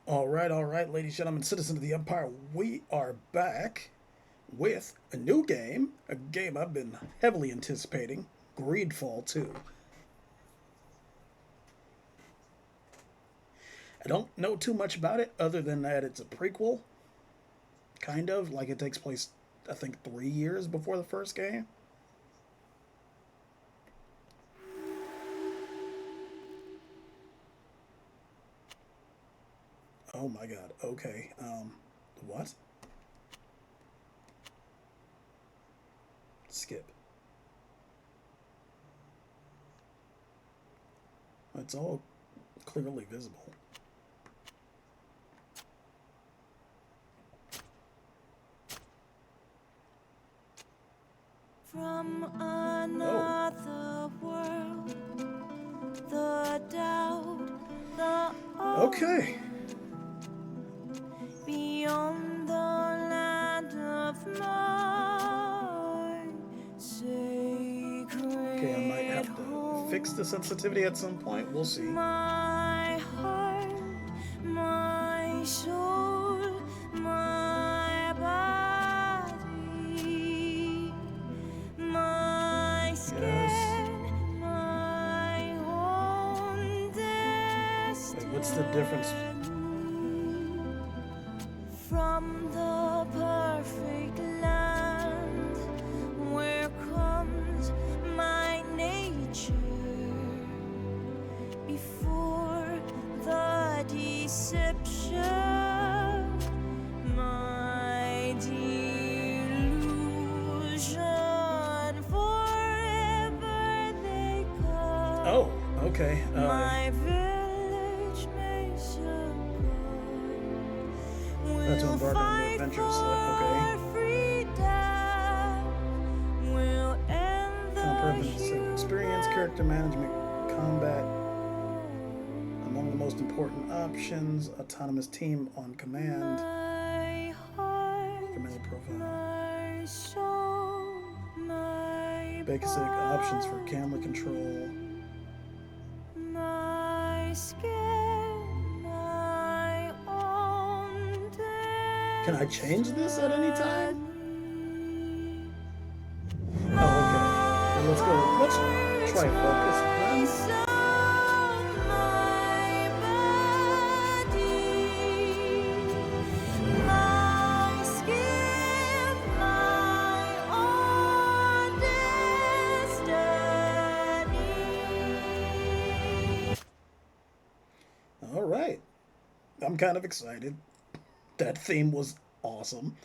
All right, ladies and gentlemen, citizens of the Empire, we are back with a new game, a game I've been heavily anticipating, Greedfall 2. I don't know too much about it other than that it's a prequel, kind of, like it takes place, I think, 3 years before the first game. Oh my god, okay. What? Skip. It's all clearly visible. From another world, the doubt, the Okay. beyond the land of my sacred Okay, I might have to fix the sensitivity at some point. We'll see. my heart, my soul, my body, my skin, my own destiny. Wait, what's the difference? From the perfect land where comes my nature before the deception, my delusion forever they come. Oh, okay. My village may succumb. That's We'll embark on the fight adventures. for Okay. freedom. We'll end the Comprehensive experience, character management, combat. Among the most important options, autonomous team on command. my heart, Command profile. my soul, my Basic options for camera control. my skin, my own Can I change this at any time? Oh, okay. Well, let's go. Let's try focus then. All right. I'm kind of excited. That theme was awesome.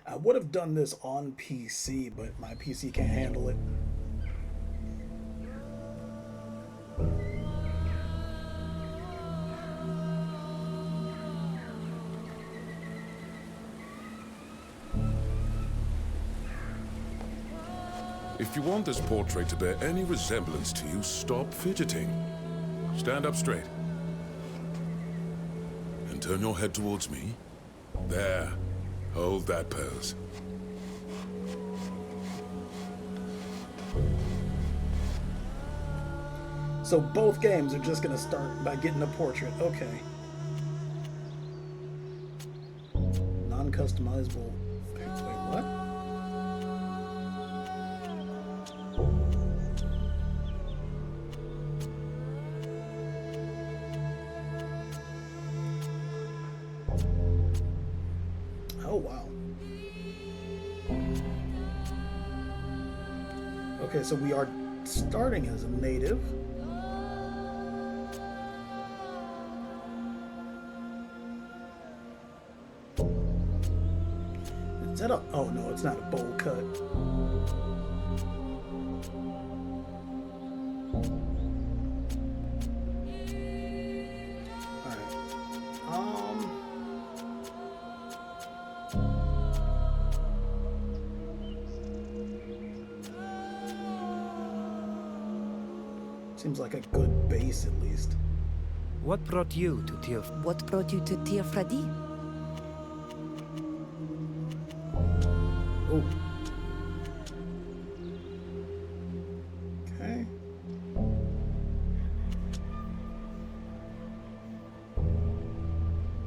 I would have done this on PC, but my PC can't handle it. If you want this portrait to bear any resemblance to you, stop fidgeting. Stand up straight. And turn your head towards me. There. Hold that pose. So both games are just gonna start by getting a portrait. Okay. Non-customizable. Wait, what? Oh, wow. Okay, so we are starting as a native. Is that a... Oh, no, it's not a bowl cut. Alright. Seems like a good base, at least. What brought you to Tir? What brought you to Tir Fradi? Oh. Okay.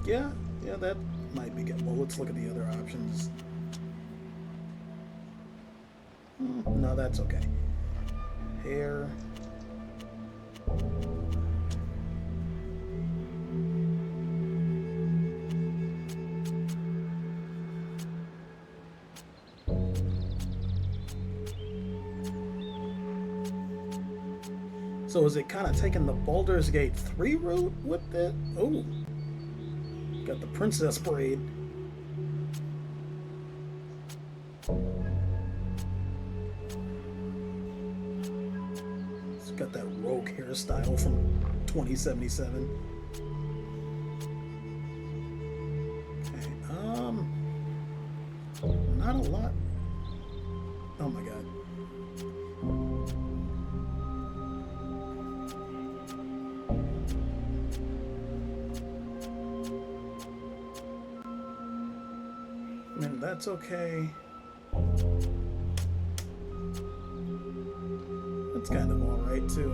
Yeah, that might be good. Well, let's look at the other options. No, that's okay. Hair. So is it kind of taking the Baldur's Gate 3 route with it? Oh. Got the princess braid. It's got that rogue hairstyle from 2077. Okay, not a lot. Oh my god. I mean, that's okay. That's kind of alright too.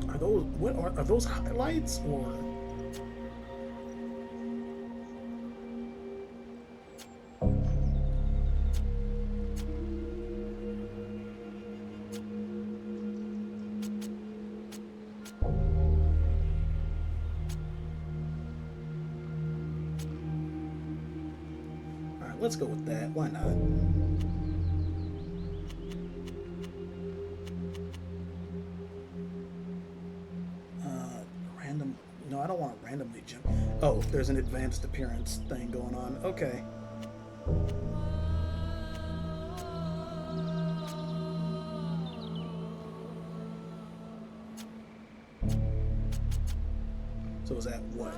Are those are those highlights or? Alright, let's go with that. Why not? No, I don't want to randomly jump. Oh, there's an advanced appearance thing going on. Okay. So is that what?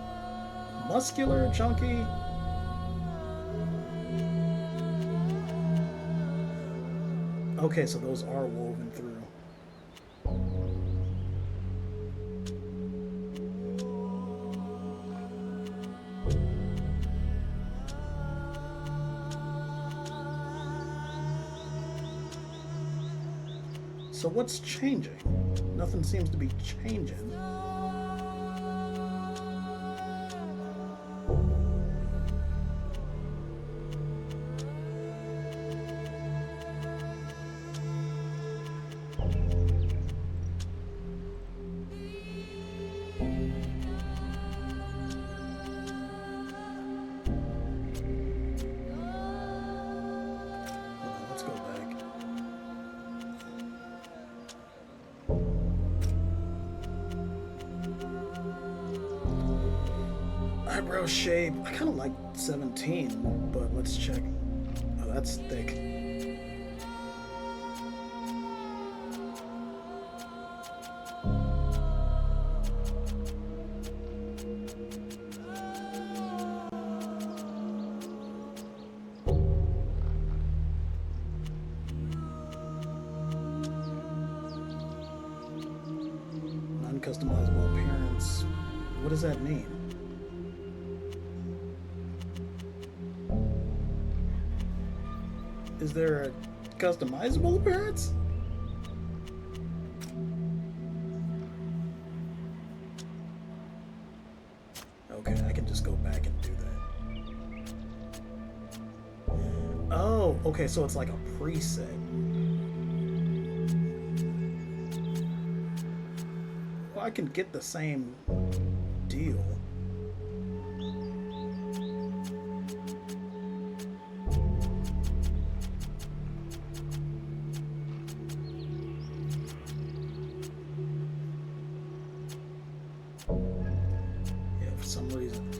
Muscular, chunky? Okay, so those are woven through. So what's changing? Nothing seems to be changing. Let's go back. Eyebrow shape. I kind of like 17, but let's check. Oh, that's thick. Non-customizable appearance. What does that mean? Is there a customizable appearance? Okay, I can just go back and do that. Oh, okay, so it's like a preset. Well, I can get the same deal. Some reason.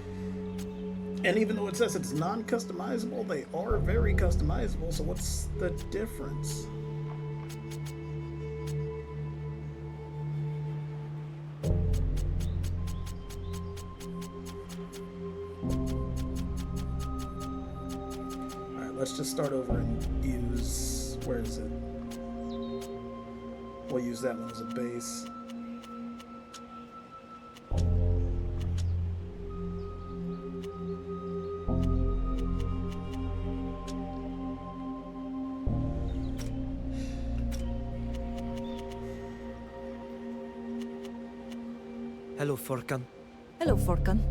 And even though it says it's non-customizable, they are very customizable, so what's the difference? Alright, let's just start over and use... where is it? We'll use that one as a base. Hello, Furkan. Hello, Furkan.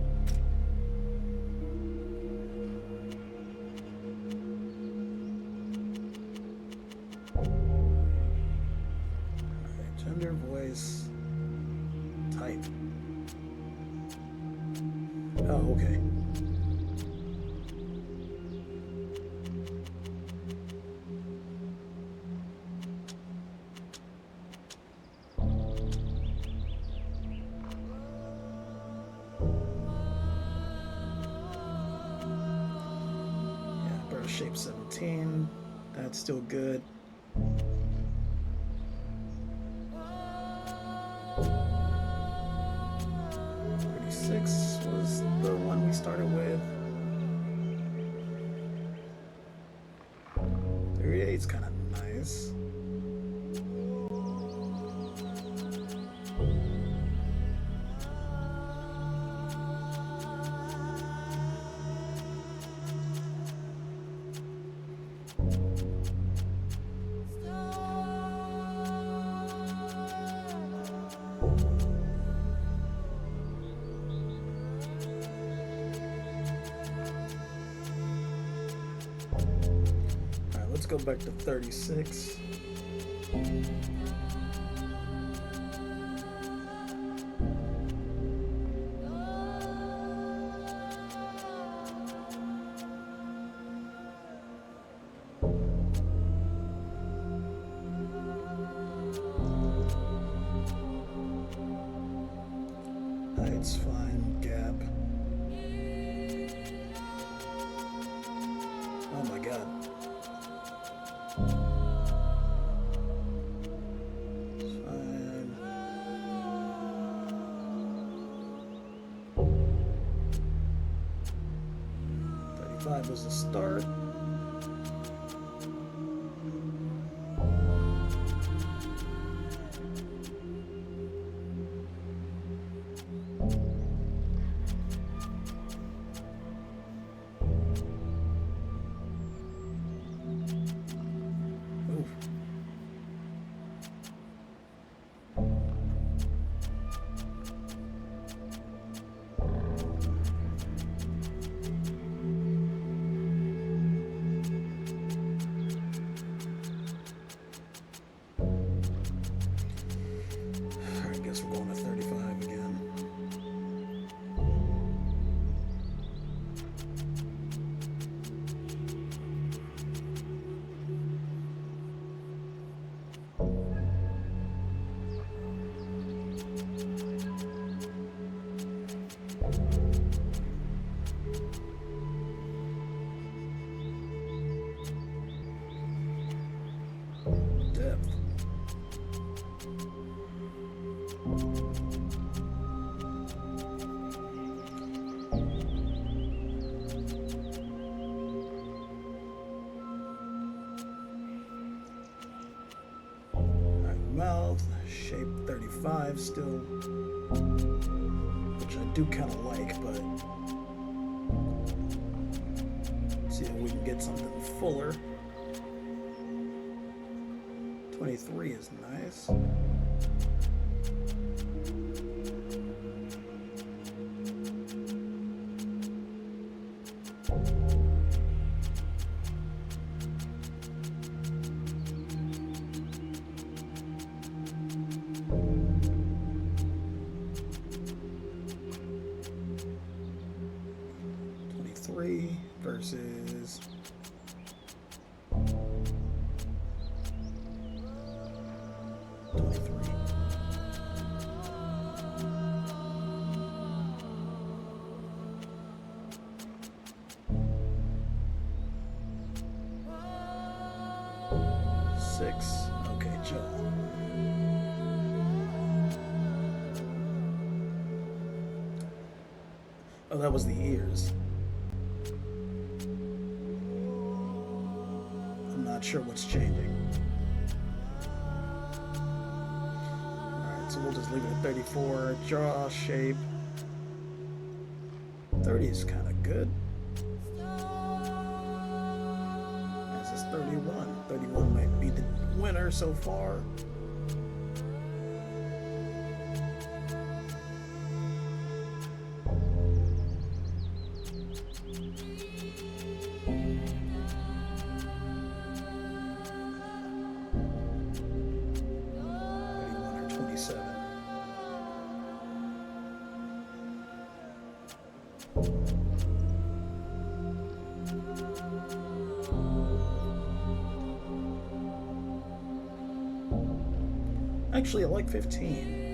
Alright, gender, voice, type. Oh, okay. Shape 17, that's still good. Was the one we started with. 38's kind of nice. Let's go back to 36. Height's fine, gap. Oh my god. Fine. 35 was the start. We're going to 35 again. Depth. Mouth, shape 35 still, which I do kind of like, but see if we can get something fuller. 23 is nice. Versus 23. Six. Okay, chill. Oh, that was the ears. Not sure what's changing. Alright, so we'll just leave it at 34. Jaw shape. 30 is kind of good. This is 31. 31 might be the winner so far. Actually, I like 15.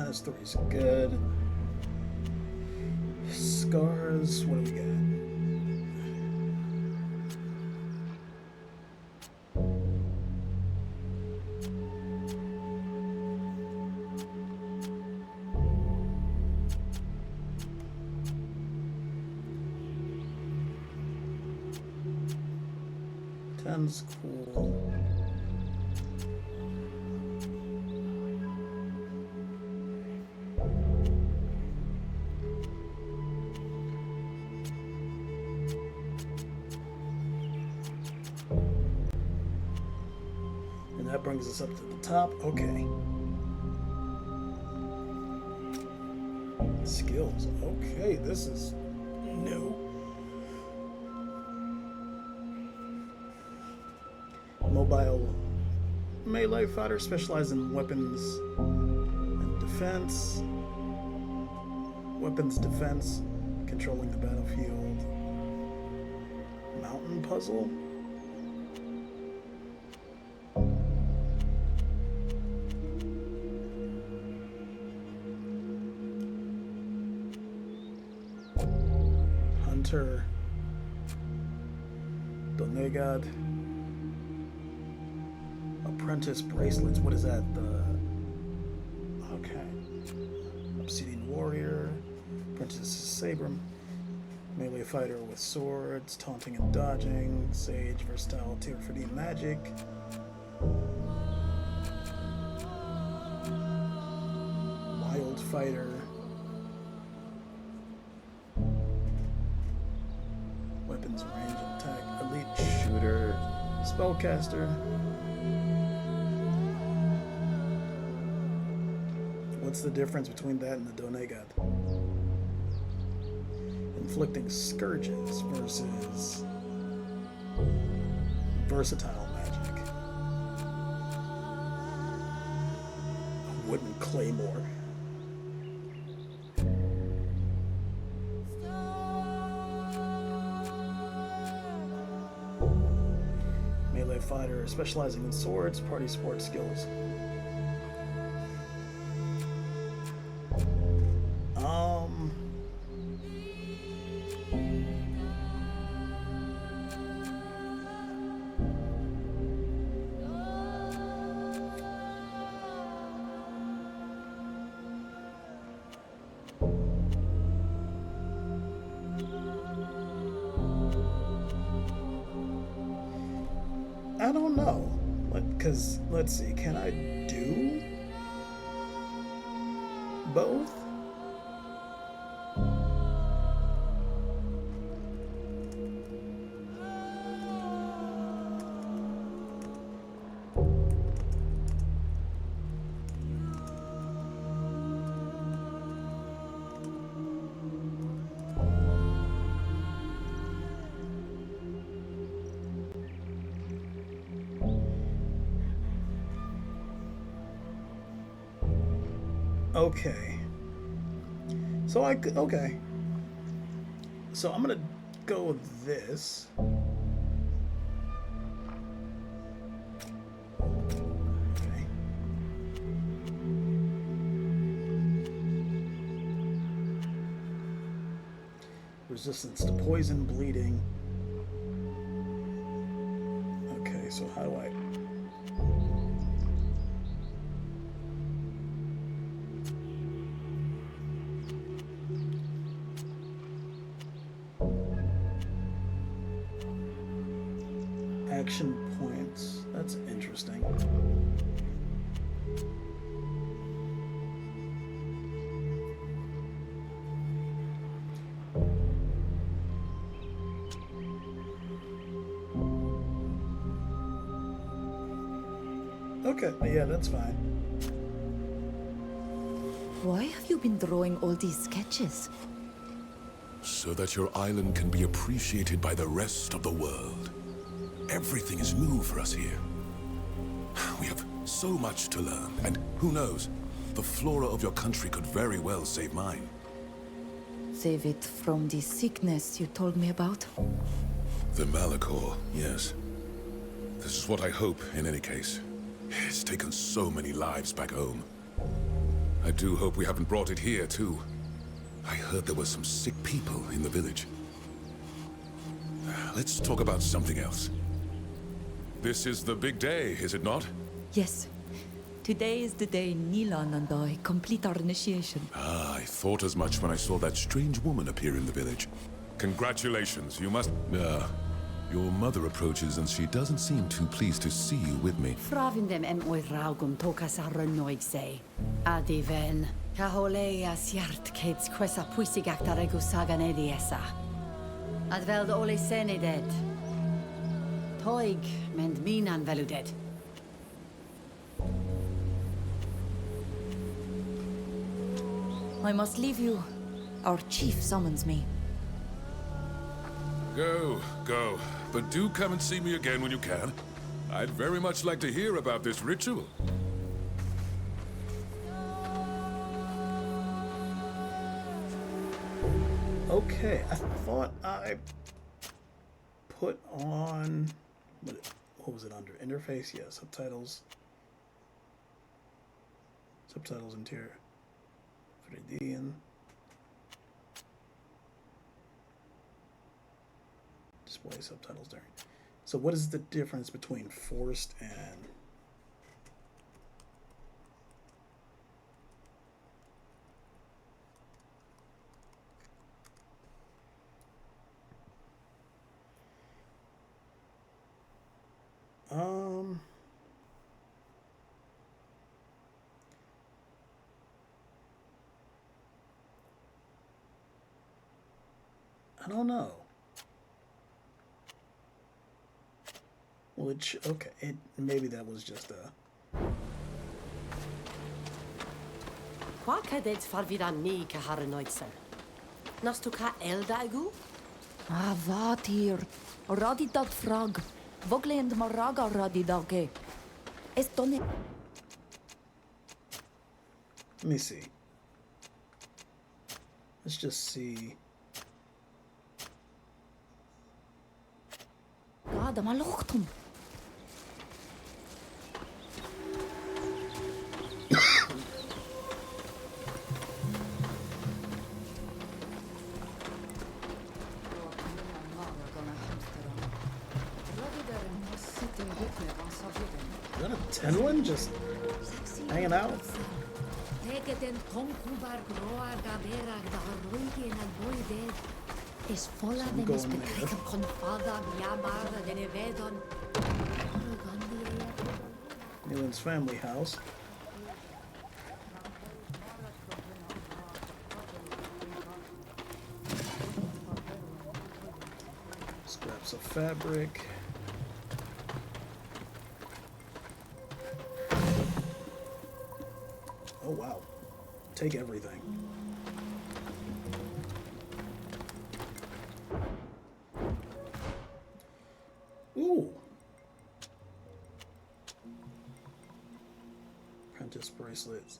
-3 is good. Scars, what do we got? Ten's cool. That brings us up to the top. Okay. Skills. Okay, this is new. Mobile melee fighter specialized in weapons and defense. Weapons defense, controlling the battlefield. Mountain puzzle. Hunter, Donegad, Apprentice bracelets. What is that? Okay. Obsidian warrior, Apprentice saber, melee fighter with swords, taunting and dodging, sage, versatile, tier 4D magic. Wild fighter. Weapons, range, attack, elite shooter, spellcaster. What's the difference between that and the Donegad? Inflicting scourges versus versatile magic. A wooden claymore. Melee fighter specializing in swords, party sport skills. I don't know, because let's see, can I do both? Okay. So okay. So I'm gonna go with this. Okay. Resistance to poison, bleeding. Okay, so how do I... Action points. That's interesting. Okay, yeah, that's fine. Why have you been drawing all these sketches? So that your island can be appreciated by the rest of the world. Everything is new for us here. We have so much to learn, and who knows, the flora of your country could very well save mine. Save it from the sickness you told me about? The Malachor, yes. This is what I hope, in any case. It's taken so many lives back home. I do hope we haven't brought it here, too. I heard there were some sick people in the village. Let's talk about something else. This is the big day, is it not? Yes. Today is the day Nilan and I complete our initiation. Ah, I thought as much when I saw that strange woman appear in the village. Congratulations, you must... your mother approaches and she doesn't seem too pleased to see you with me. Frafindem o'i raugum tokas ar noig se. Adi ven. Caholea siart kids quesa puisigak daregu sagan ediesa. Ad veld ole seneded. Toig mend minan veluded. I must leave you. Our chief summons me. Go, go. But do come and see me again when you can. I'd very much like to hear about this ritual. Okay, I thought I put on... What was it under? Interface? Yeah, subtitles. Subtitles interior. 3D and... Display subtitles during. So what is the difference between forced and... I don't know. Well, okay, maybe that was just a... Qua cadets farvidan ni ka harenoitsen. Nastu ka eldaigu? Ah, wat hier. Radi dat frag. Voglend maraga radi dalke. Estone. Let me see. Let's just see. Gada malochtum. Is that a Tenlin just hanging out? Is volla I'm de going misbetrekken kon fada miamara den evedon. Nealon's family house. Scraps of fabric. Oh wow. Take everything. Ooh. Apprentice bracelets.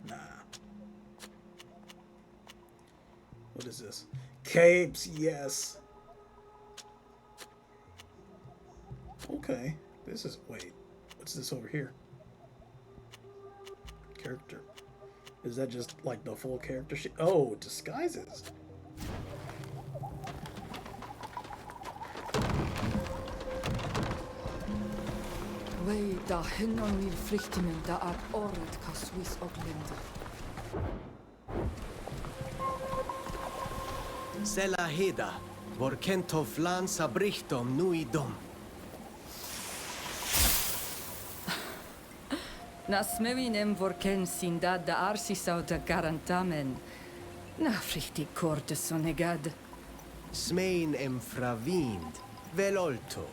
Nah. What is this? Capes, yes. Okay. This is, wait. What's this over here? Character. Is that just like the full character sheet? Oh, disguises. Wei da hinnon wir flüchtingen da ar oret ka Swiss Auckland. Sela heda, vor kento flan sabrichtom nui dom. Nas mewinem vorken sinda da arsi sauta garantamen. Na frichti korte sonegad. Smein fravind, velolto,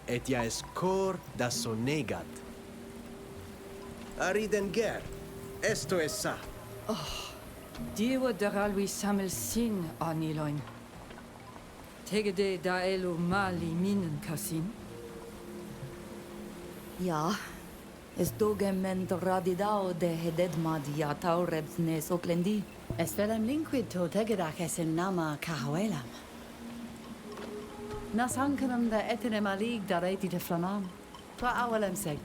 et jaes cor da sonegat. Ariden ger, esto es sa. Diwa daralwi samel sin aniloin. Tegede da elu mali minen kasin. Ja, es dogement radidao de hededmad ja taurebs nes oklendi. Es velem linquid to tegedach es in nama cahoelam. Nas hankenum da etinem alig da reiti de flamam. Tua awelem seg.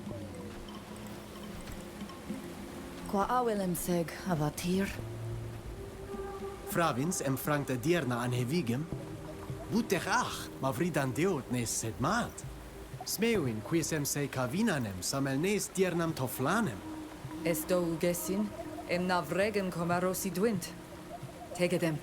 Qua awelem seg avatir. Fravins frankte dierna an hevigem. Butech ach, ma vridan deot nes sed mat. Smeuin quisem se cavinanem samel nes diernam toflanem. Esto ugesin, navregem comarosi dwint. Tegedem.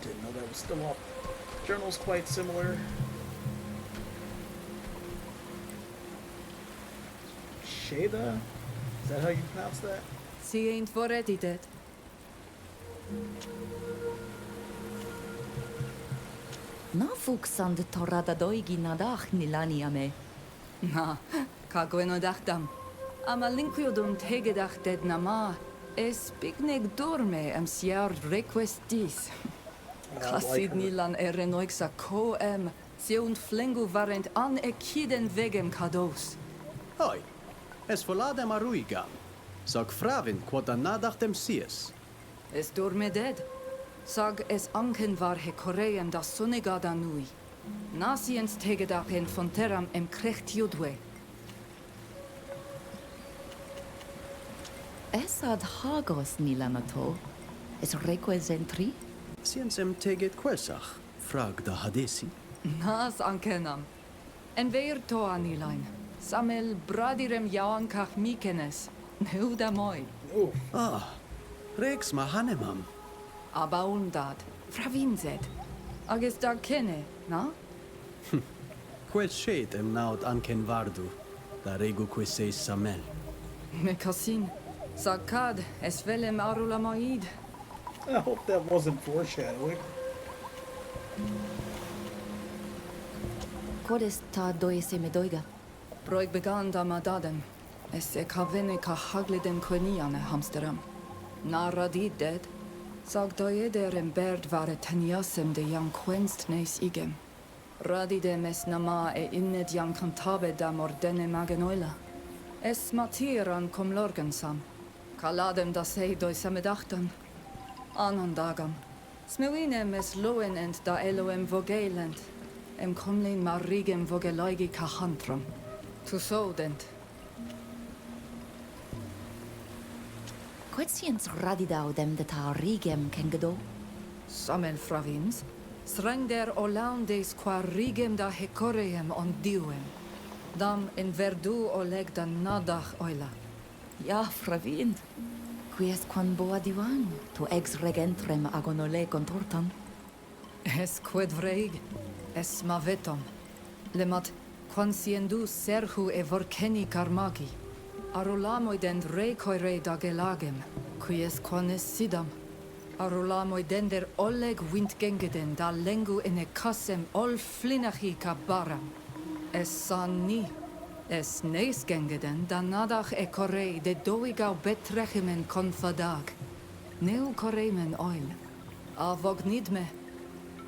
Didn't know that was still up. Journal's quite similar. Shada? Is that how you pronounce that? Si ain't voredi det. Na fuksand torada doigi nadach nilaniame. Na, ka gweno dachtam. Ama linquiodum tegedach ded nama. Es picnic dorme siar requestis. Kasid nilan renoixa co siunt flengu varent an ekiden vegem kados. Hoi, es voladem aruiga. Sag fravin quod nadachtem sies. Es dorme ded. Sag es anken var he koreem da sonegada nui. Nasiens tegedach en fonteram krecht judwe. Es ad hagos nilanato. Es requesentri? Siensem teget quelsach, frag da hadesi. Nas ankenam. En veir to anilain. Samel bradirem jauankach mikenes. Neuda moi. Oh, Ah, rex ma hanemam. Aber undad. Fravinzed. Agis da kenne, na? Quel shed naut anken vardu, da regu queseis samel. Me kasin. Sakad es velem arulamoid. I hope that wasn't foreshadowing. Quodes ta doise medoiga? Broig began da madadem. Es kavene ka hagliden queniane hamsteram. Na radid dead. Sag doeder berd vare teniasem de jan quenst neis igem. Radidem es nama innet jan cantabe da mordene magenoila. Es matiran cum lorgensam. Kaladem da sei doi samedachtan. Anandagam. Smewinem es loen ent da eloem vogelent. Comlin marigem vogelaigi kahantram. Tu sodent. Quetsiens radidau dem de ta rigem kengedo? Samel fravins. Srender olaundes qua rigem da hecoreem on diuem. Dam in verdu oleg da nadach oila. Ja, fravind. Quies quan boa divan, tu ex regentrem agonole contortan. Es quid vreig, es mavetom. Lemat, quan siendu serhu vorceni carmagi. Arulamoiden recoire da gelagem, quies quan es sidam. Arulamoiden der oleg windgengeden da lengu in casem ol flinachi cabaram. Es san ni. Es neisgengeden da nadach corei de doigau betrechimen confadag. Neu coreimen oil. A vog nidme.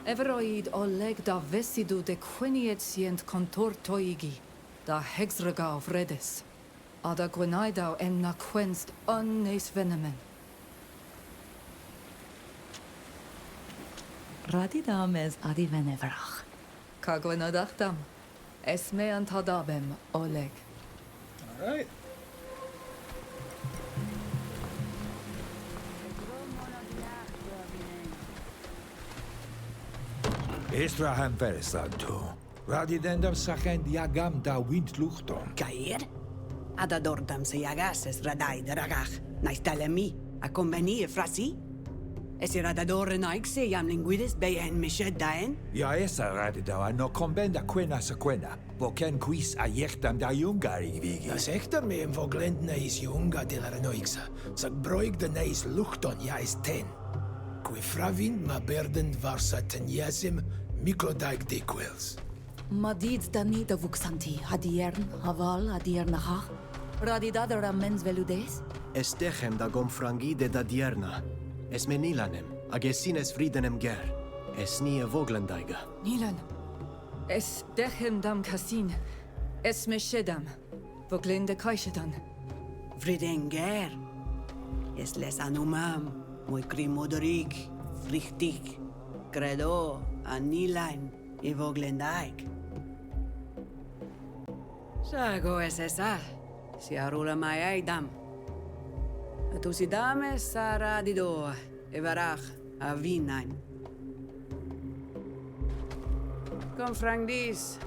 Everoid oleg da vesidu de quiniet sient contor toigi. Da hexregau vredes. Ada gwenaidau na quenst neis venemen. Radidam es adi venevrach. Ka gwenadachtam. Es me antadabem, oleg. all right. Estrahan versanto. Radidendam sachend yagam da windluchton. Gair? Adadordam se agases radai de ragach, naistalemi, a conveni e frasi? Es radadore naik se jam linguides bij en mished daen? Ja, essa radida no convenda quena sequena, vo ken quis a jechtam da jungari vigi. Das echter me en voglend neis junga de la renoixa, sag broig de neis luchton ja is ten. Qui fravind ma berden varsa tenjasim miklodaik dequils. Madid danita vuxanti, hadiern, haval, adiernachach. Radidadera mens veludes? Estechem da gomfrangide da dierna. Es menilanem, agesines fridenem ger. Es nie voglendaiga. Nilan. Es dechem dam casin. Es meshedam. Voglende kaishedan. Vridenger. Es les anumam, muy crimodorig, richtig, credo, anilain, y voglendaik. Sago es esa, si arula mai aidam. Tu si dame sara di do, e varach, a vinain. Con frangdis,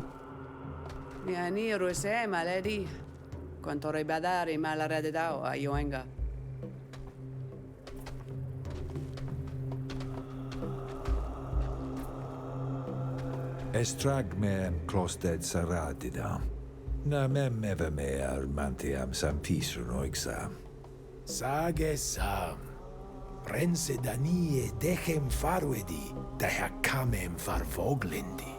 mi aniru se maledi, quanto ribadari malarededao a Yoenga. Estrag me klosted saradida. Na mem eve me armantiam sam pisu noixa. Sage sam. Rense danie dechem faruedi, daher camem far voglendi.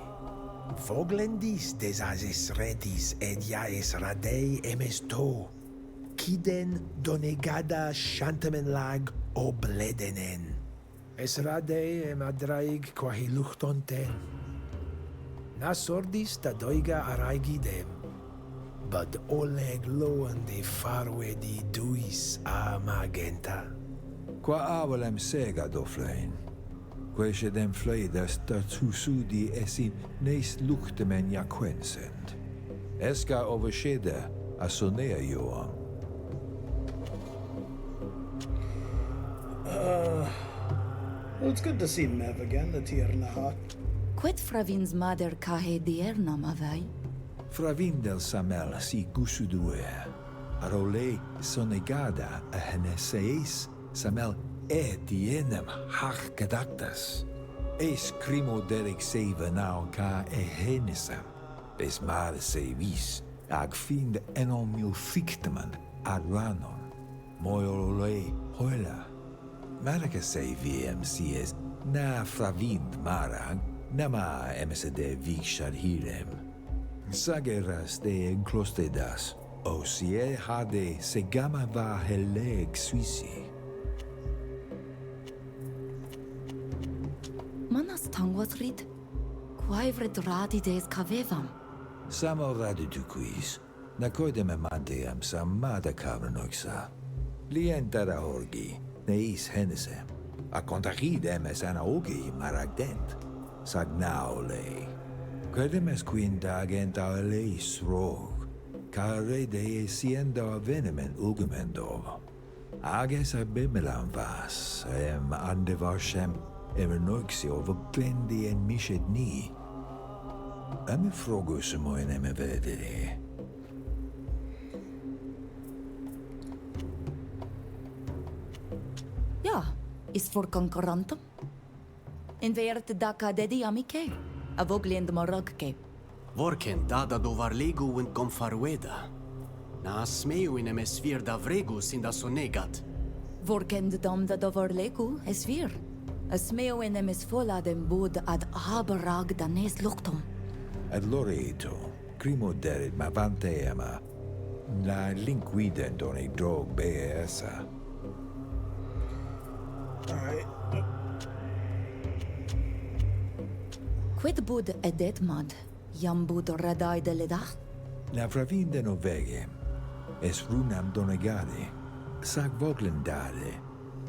Voglendis desasis redis ed jaes radei emesto. Kiden donegada shantamen lag obledenen. Es radei em adraig quahi luchton ten. Nas ordis da doiga araigidem. Bad oleg loan de faruedi duis a magenta. Qua avalem sega doflein. Quae dem fleidas datusudi esin neis luchtemen jaquensend. Esca overschede a sonea joam. Well, it's good to see Mev again, the Tiernahak. Quid fravins mader cahe dierna mavai? Fravindel samel si gusudue. Arole sonegada a heneseis samel etienem hach gedactas. Es crimo derek seve nau ca ehenisam. Es mare se vis, ag find enom mil fictaman ad ranon. Moiolole hoila. Marca se viem si es na fravind marang, nama emsede vixar hirem. Sageras de enclostedas, o sie hade segama va heleg suisi. Manas tangwas rid? Quaevret radides cavevam? Samo radiduquis, nacoidem amanteam samada cavernoixa. Lientara orgi, neis henese, a contagidem es anaogi maragdent, sagnaole. Quedem es quindagent aeleis rog, care de siendo avenemen ugemendo. Ages abimelam vas, andevarsem, emernoixio voglendi en mished ni. Ame frogusimo in eme vedere. Ja, is voor concurrentum. In veret daka dedi amice, a vogliend moragke. Vorken dada do varlegu en comfarueda. Na smeu in emesfir da vregus in da sonegat. Vorkend dam da doverlegu es vir. A smeo in emis fola den bud ad haberag da nes luctum. Ad Loreto, crimo derit ma vanteama, la linquident on a drog beesa. Alright. Quid bud edet mad, jam bud radai de ledach? La fravinde novege, es runam donegade, sag voglendade,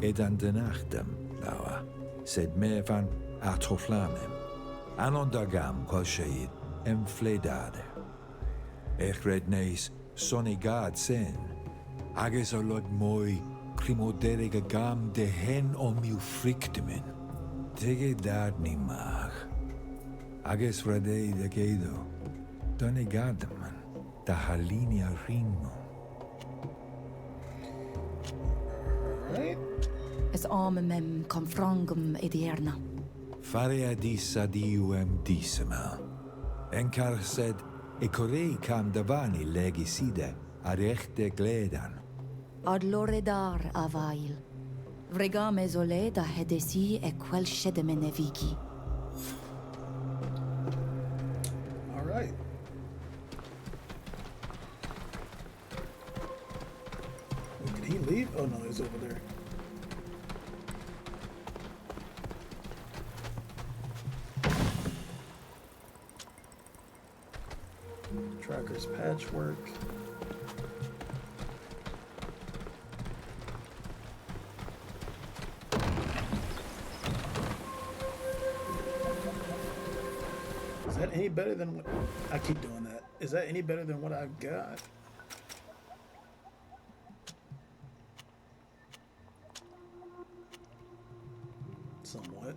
ed andenachtem, laua, sed me van atroflanem, anondagam qualsheid, fledade. Echred neis sonegad sen, ages olod moi crimoderega gam de hen omiu frictimen, tege dad ni mag. Ages radei de gedo, donegadman, da halinia rinmo, Alright. Es mem confrangum edierna. Farea dis adiuem dissima. Encar sed, e corei cam davani legiside, ad echte gledan. Ad loredar avail. Vregame soleda hedesi e quel shedemene vigi. Alright. Did he leave? Oh no, he's over there. Tracker's patchwork. Is that any better than what I keep doing that? Is that any better than what I got? Somewhat.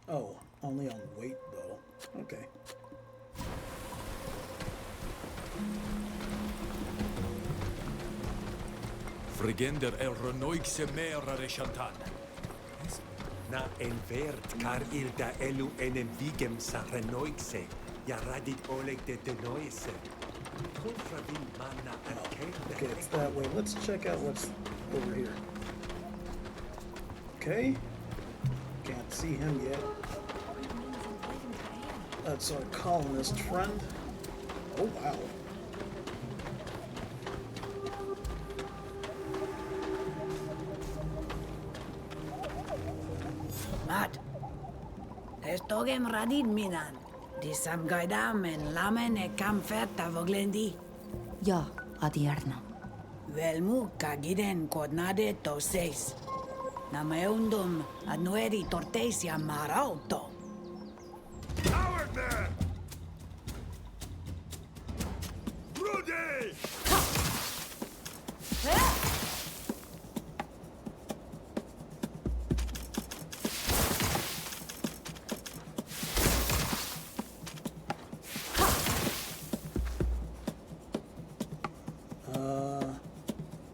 Oh, only on weight though. Okay. Frigender Renoigse mera reshantan. Na en vert car ilda elu enem vigem sa Renoigse, ja radit oleg de denoise. Confravin manna Okay, it's that way. Let's check out what's over here. Okay. Can't see him yet. That's our colonist friend. Oh, wow. Mat. Estogem radid minan. Disam gaidam en lamen e camferta voglendi. Ja, adierna. Velmu kagiden coordinade to 6. Nameundum ad nueri tortesia marauto. Coward there! Rudy!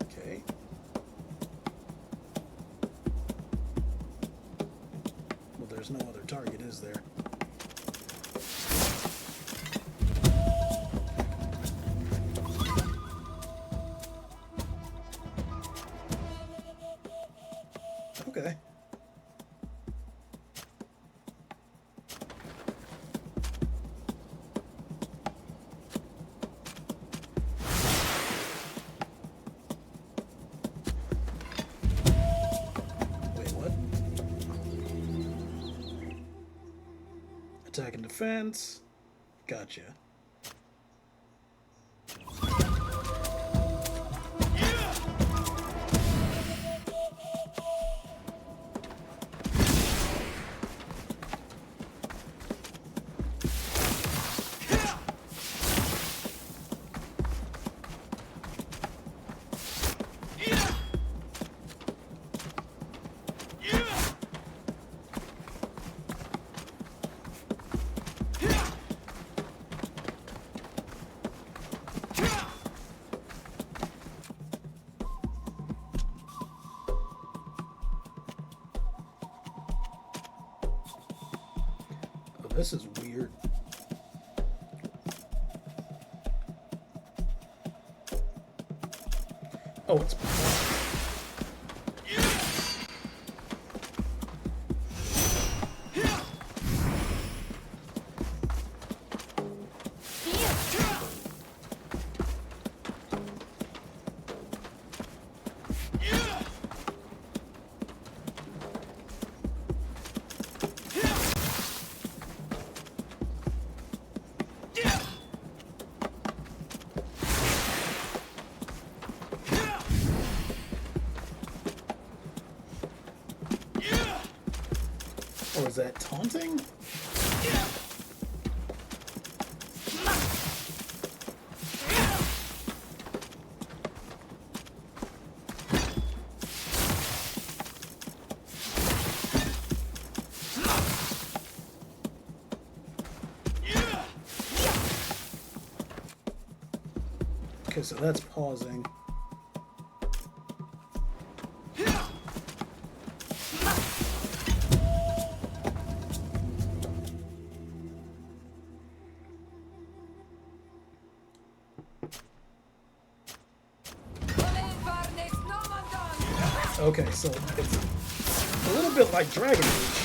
Okay. Well, there's no other target, is there? Okay. Wait, what? Attack and defense. Gotcha. Oh, this is weird. Oh, it's Oh, is that taunting? Okay, so that's pausing. Okay, so it's a little bit like Dragon Age.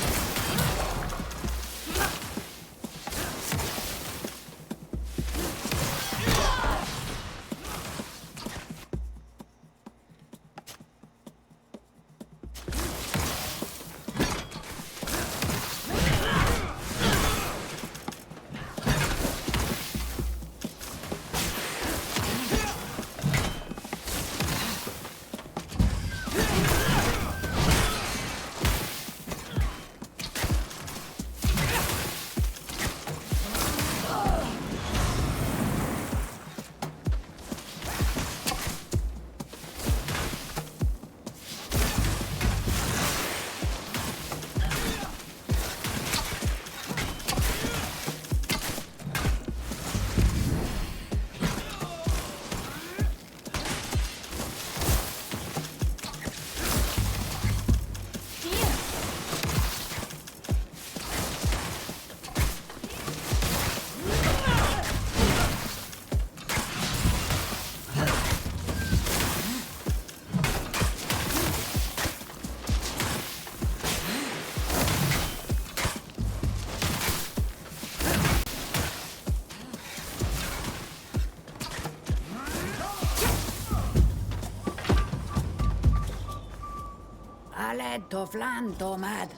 Ale toflan tomad.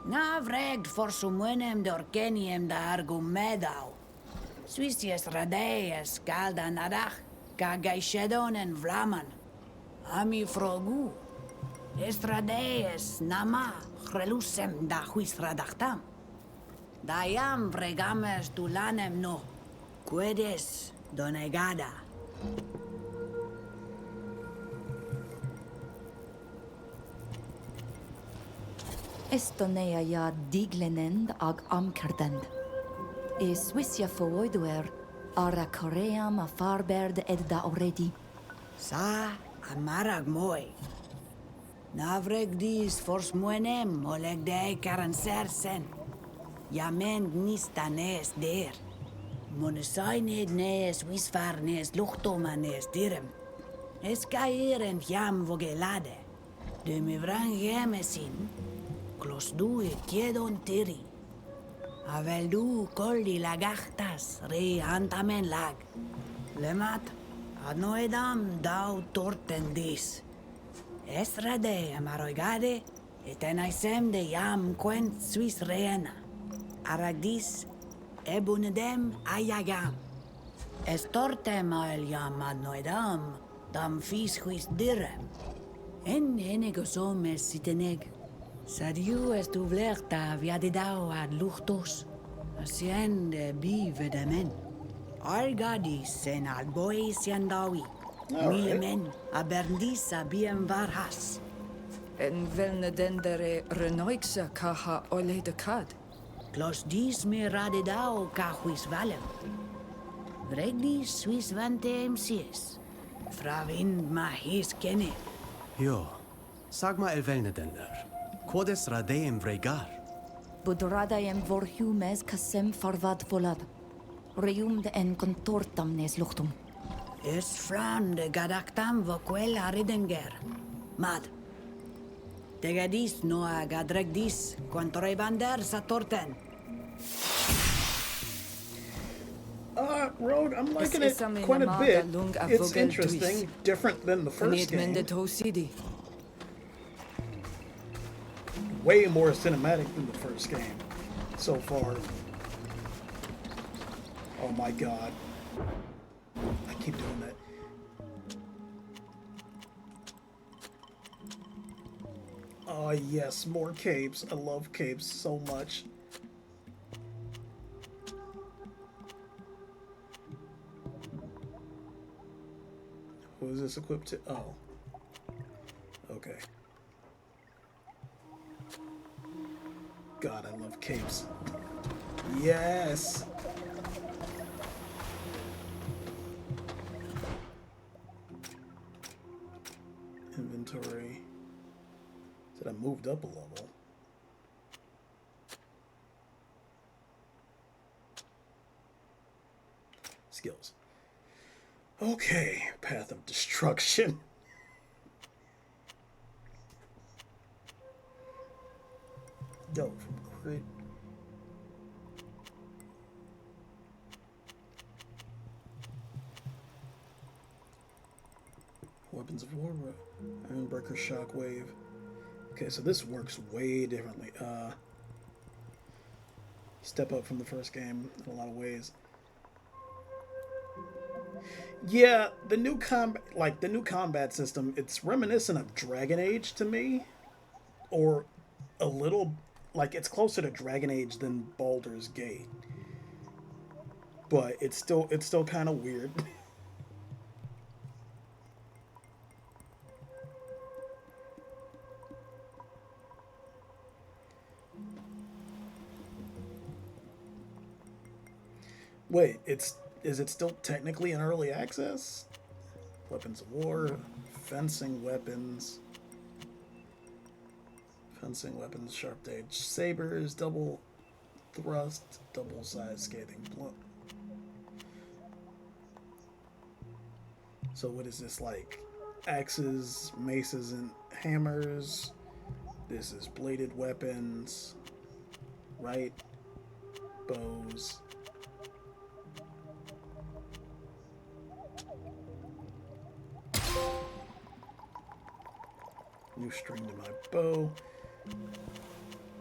Na vregt for sumunem dorkeniem da argumedau. Suisies radees galda nadach, ka gaishedon en vlaman. Ami frogu. Estradees nama relusem da huis radachtam. Dayam vregames tulanem no. Quedes donegada. Estonea ja diglenend ag amkerdend. Swisja foiduer, ara koream a farberd edda already. Sa amarag moi. Navreg dis fors muenem oleg de karansersen. Jamen nista nes der. Monesained nes wisfar nes luchtomanes direm. Eskairen jam vogelade. De me vrang gemesin. Klos du e kiedon tiri. Avel du kolli lagachtas re antamen lag. Lemat, ad noedam dau torten dis. Esrade amaroigade, etenaisem de jam quent suis reena. Aragdis, ebunedem ayagam. Estortem ael jam ad noedam, dam fis huis direm. En enegosom es siteneg. Sadiu est uvlerta viadidau ad luchtos. Asien de bivedamen. Argadis en albois yandawi. Milemen aberdis abiem varhas. En velne dendere renoixa kaha ole de kad. Klos dis me radidau kahuis valem. Vregdis suis vantem sies. Fravind ma his kenne. Jo, sag ma elvelnedender. Quodes radeem vregar? Budradaem vorhumes kasem farvad volad. Reumde en contortam nes luchtum. Es fran de gadaktam voquel aridenger. Mad. Tegadis noa gadregdis quantorebander satorten. Rogue, I'm liking it quite a bit. It's interesting, different than the first game. Way more cinematic than the first game so far. Oh my god. I keep doing that. Oh yes, more capes. I love capes so much. Who is this equipped to? Oh. Okay. God, I love capes. Yes! inventory. Said I moved up a level. Skills. Okay, Path of Destruction. Go from crit. Weapons of War, Ironbreaker, Shockwave. Okay, so this works way differently. Step up from the first game in a lot of ways. Yeah, the new combat system, it's reminiscent of Dragon Age to me, or a little, like it's closer to Dragon Age than Baldur's Gate, but it's still kind of weird. Wait, is it still technically in early access? Weapons of War, fencing weapons, sharp edge sabers, double thrust, double size scathing blow. So what is this, like axes, maces, and hammers? This is bladed weapons, right? Bows. New string to my bow,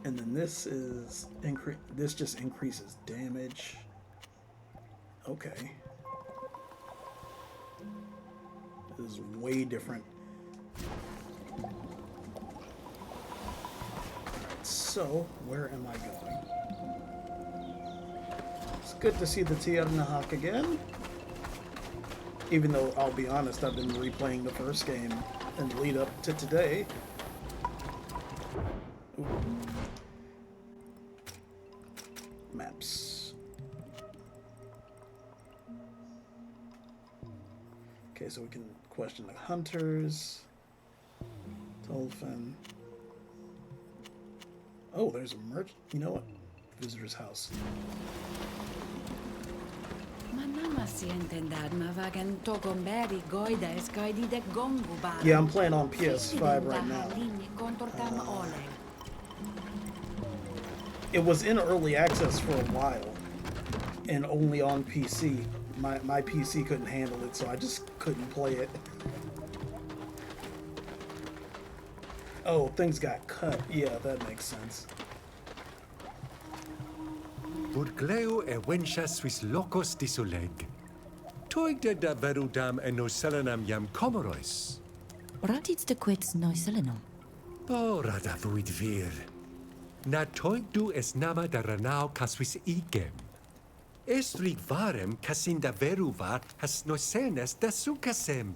and then this is this just increases damage. Okay, this is way different. Alright, so where am I going? It's good to see the Tiernahawk again, even though I'll be honest, I've been replaying the first game and lead up to today. Ooh. Maps. Okay, so we can question the hunters. Dolphin. Oh, there's a merchant. You know what? Visitor's house. Yeah, I'm playing on PS5 right now. It was in early access for a while, and only on PC. My PC couldn't handle it, so I just couldn't play it. Oh, things got cut. Yeah, that makes sense. Burgleo e wencha suis locos disoleg. Toigde da verudam e noselenam jam comoros. Ratits de quits noiselenum. Rada vuid vir. Na toigdu es nama da ranau casuis igem. Es rigvarem casinda veruva has nosenes da sucasem.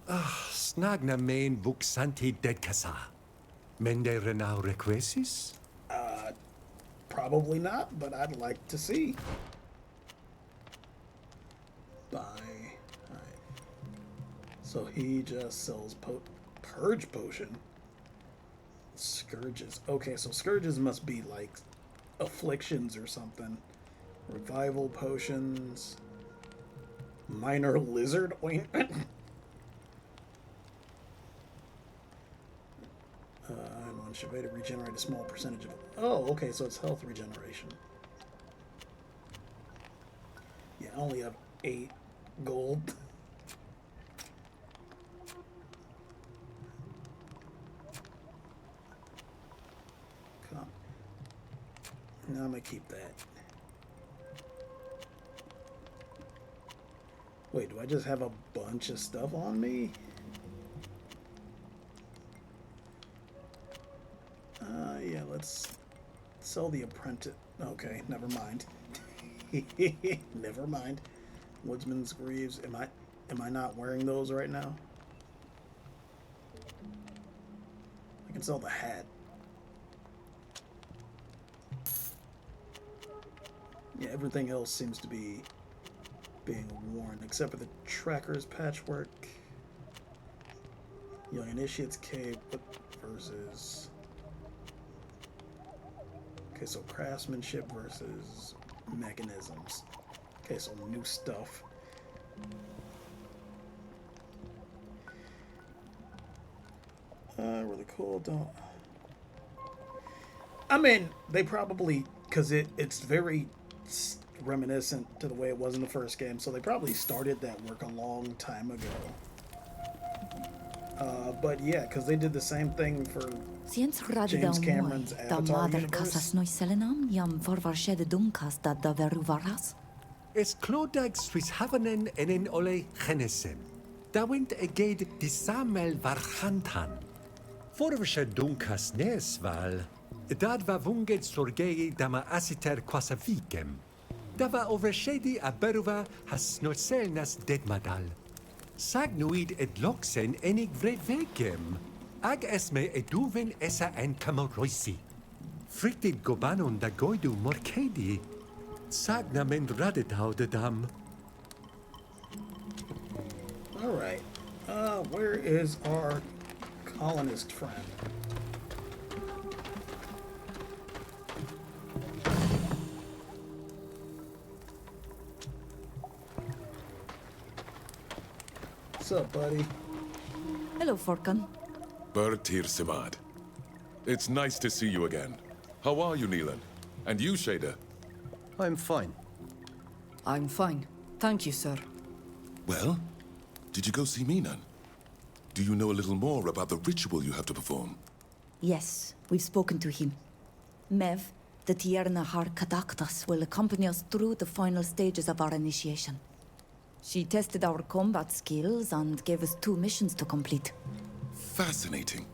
Snagna main vuxanti dedcasa. Mende renau requesis? Probably not, but I'd like to see. Buy. Alright. So he just sells purge potion. Scourges. Okay, so scourges must be like afflictions or something. Revival potions. Minor lizard ointment. And one Chevette to regenerate a small percentage of it. Oh, okay, so it's health regeneration. Yeah, I only have 8 gold. Come. Now I'm gonna keep that. Wait, do I just have a bunch of stuff on me? Yeah, let's sell the apprentice. Okay, never mind. Never mind. Woodsman's Greaves. Am I not wearing those right now? I can sell the hat. Yeah, everything else seems to be being worn, except for the tracker's patchwork. Young Initiates Cape versus... Okay, so craftsmanship versus mechanisms. Okay, so new stuff. Really cool. Don't... I mean, they probably... Because it's very reminiscent to the way it was in the first game, so they probably started that work a long time ago. But yeah, because they did the same thing for James Cameron's Avatar universe. Es Clodag Swiss Havanen enen ole Genesem. Dawint eged disamel varchantan. Vorversche dunkas nesval. Dad va vunget sorgei dama asiter quasavigem. Dava overshedi aberuva has snocelnas dedmadal. Sagnuid et loxen enig vrevegem. Ag esme eduven essa en camoroisi. Frictid gobanon da goidu morcedi. Sagna men radetau de dam. Alright. Where is our colonist friend? What's up, buddy? Hello, Forkan. Bertir Simad. It's nice to see you again. How are you, Neelan? And you, Shader? I'm fine. I'm fine. Thank you, sir. Well, did you go see Minan? Do you know a little more about the ritual you have to perform? Yes, we've spoken to him. Mev, the Tierna Har Kadaktas, will accompany us through the final stages of our initiation. She tested our combat skills and gave us 2 missions to complete. Fascinating.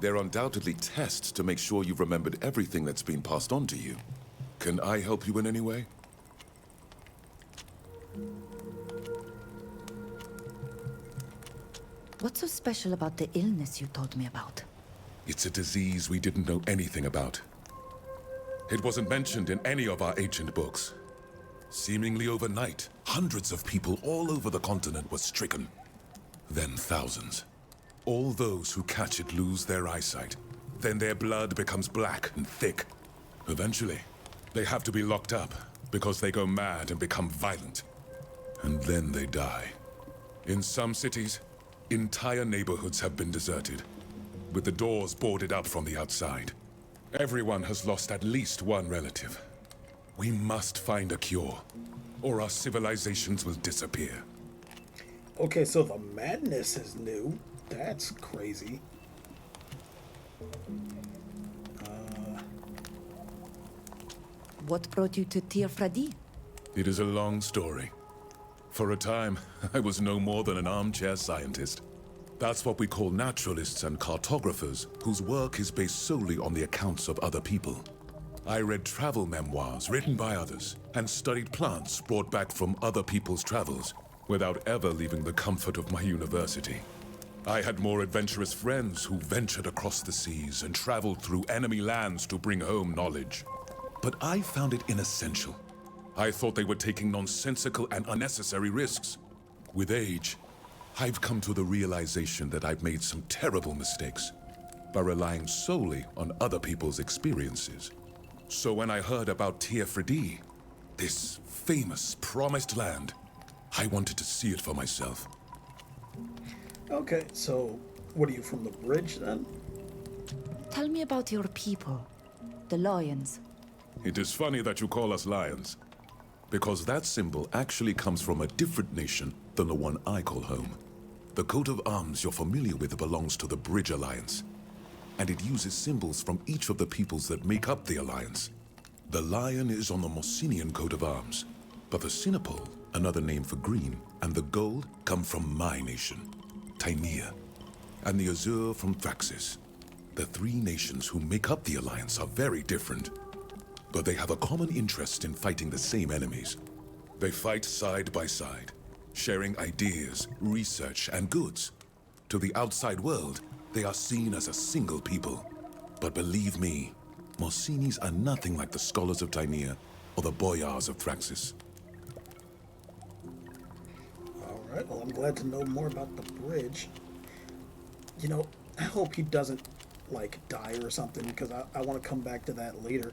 They're undoubtedly tests to make sure you've remembered everything that's been passed on to you. Can I help you in any way? What's so special about the illness you told me about? It's a disease we didn't know anything about. It wasn't mentioned in any of our ancient books. Seemingly overnight, hundreds of people all over the continent were stricken. Then thousands. All those who catch it lose their eyesight. Then their blood becomes black and thick. Eventually, they have to be locked up because they go mad and become violent. And then they die. In some cities, entire neighborhoods have been deserted, with the doors boarded up from the outside. Everyone has lost at least one relative. We must find a cure, or our civilizations will disappear. Okay, so the madness is new. That's crazy. What brought you to Tir Fradi? It is a long story. For a time, I was no more than an armchair scientist. That's what we call naturalists and cartographers, whose work is based solely on the accounts of other people. I read travel memoirs written by others, and studied plants brought back from other people's travels, without ever leaving the comfort of my university. I had more adventurous friends who ventured across the seas and traveled through enemy lands to bring home knowledge. But I found it inessential. I thought they were taking nonsensical and unnecessary risks. With age, I've come to the realization that I've made some terrible mistakes by relying solely on other people's experiences. So when I heard about Tir Fredi, this famous, promised land, I wanted to see it for myself. Okay, so what are you, from the bridge then? Tell me about your people, the Lions. It is funny that you call us lions, because that symbol actually comes from a different nation than the one I call home. The coat of arms you're familiar with belongs to the Bridge Alliance, and it uses symbols from each of the peoples that make up the Alliance. The lion is on the Mosinian coat of arms, but the Sinopol, another name for green, and the gold come from my nation, Taimia, and the azure from Thraxis. The 3 nations who make up the Alliance are very different, but they have a common interest in fighting the same enemies. They fight side by side, sharing ideas, research, and goods. To the outside world, they are seen as a single people. But believe me, Morsinis are nothing like the scholars of Taimia or the boyars of Thraxis. Alright, well, I'm glad to know more about the bridge. You know, I hope he doesn't like die or something because I want to come back to that later.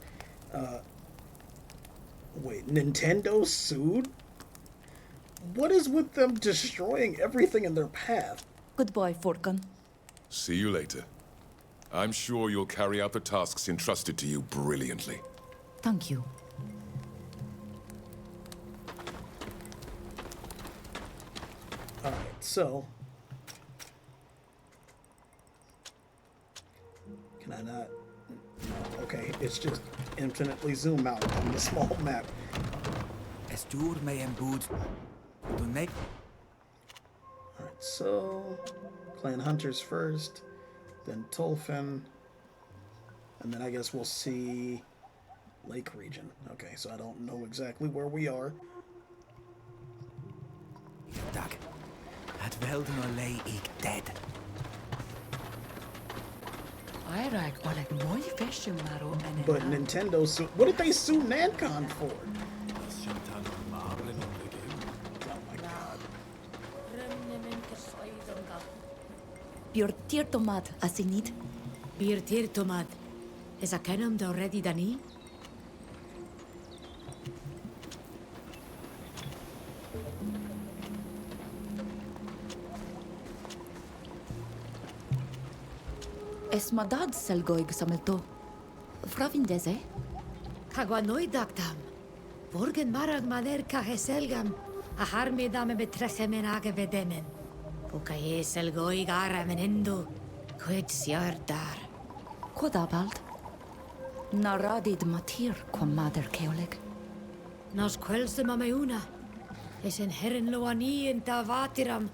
Wait, Nintendo sued? What is with them destroying everything in their path? Goodbye, Forkan. See you later. I'm sure you'll carry out the tasks entrusted to you brilliantly. Thank you. Alright, so... Can I not? No, okay, it's just infinitely zoom out on the small map. Es dur me en bud. Du ne. Alright, so... Clan Hunters first, then Tolfen, and then I guess we'll see Lake Region. Okay, so I don't know exactly where we are. Dag. Het welden olay ik dead. Airak oleg mooi visje maro en But Nintendo sued... What did they sue Nancon for? Oh my god. Björ tiertomat, as I need. Bir tir tomad. Is a kenem do ready dani? Es madad selgoig samelto. Fravindeze? Kagwa noi daktam. Borgen marag maner kaheselgam. A harme dame betrechem en age vedemen. Puka selgoig ara menendo. Quid siar dar. Kodabald? Naradid matir quam mader keoleg. Nos quelse mameuna. Es en herren loani en tavatiram.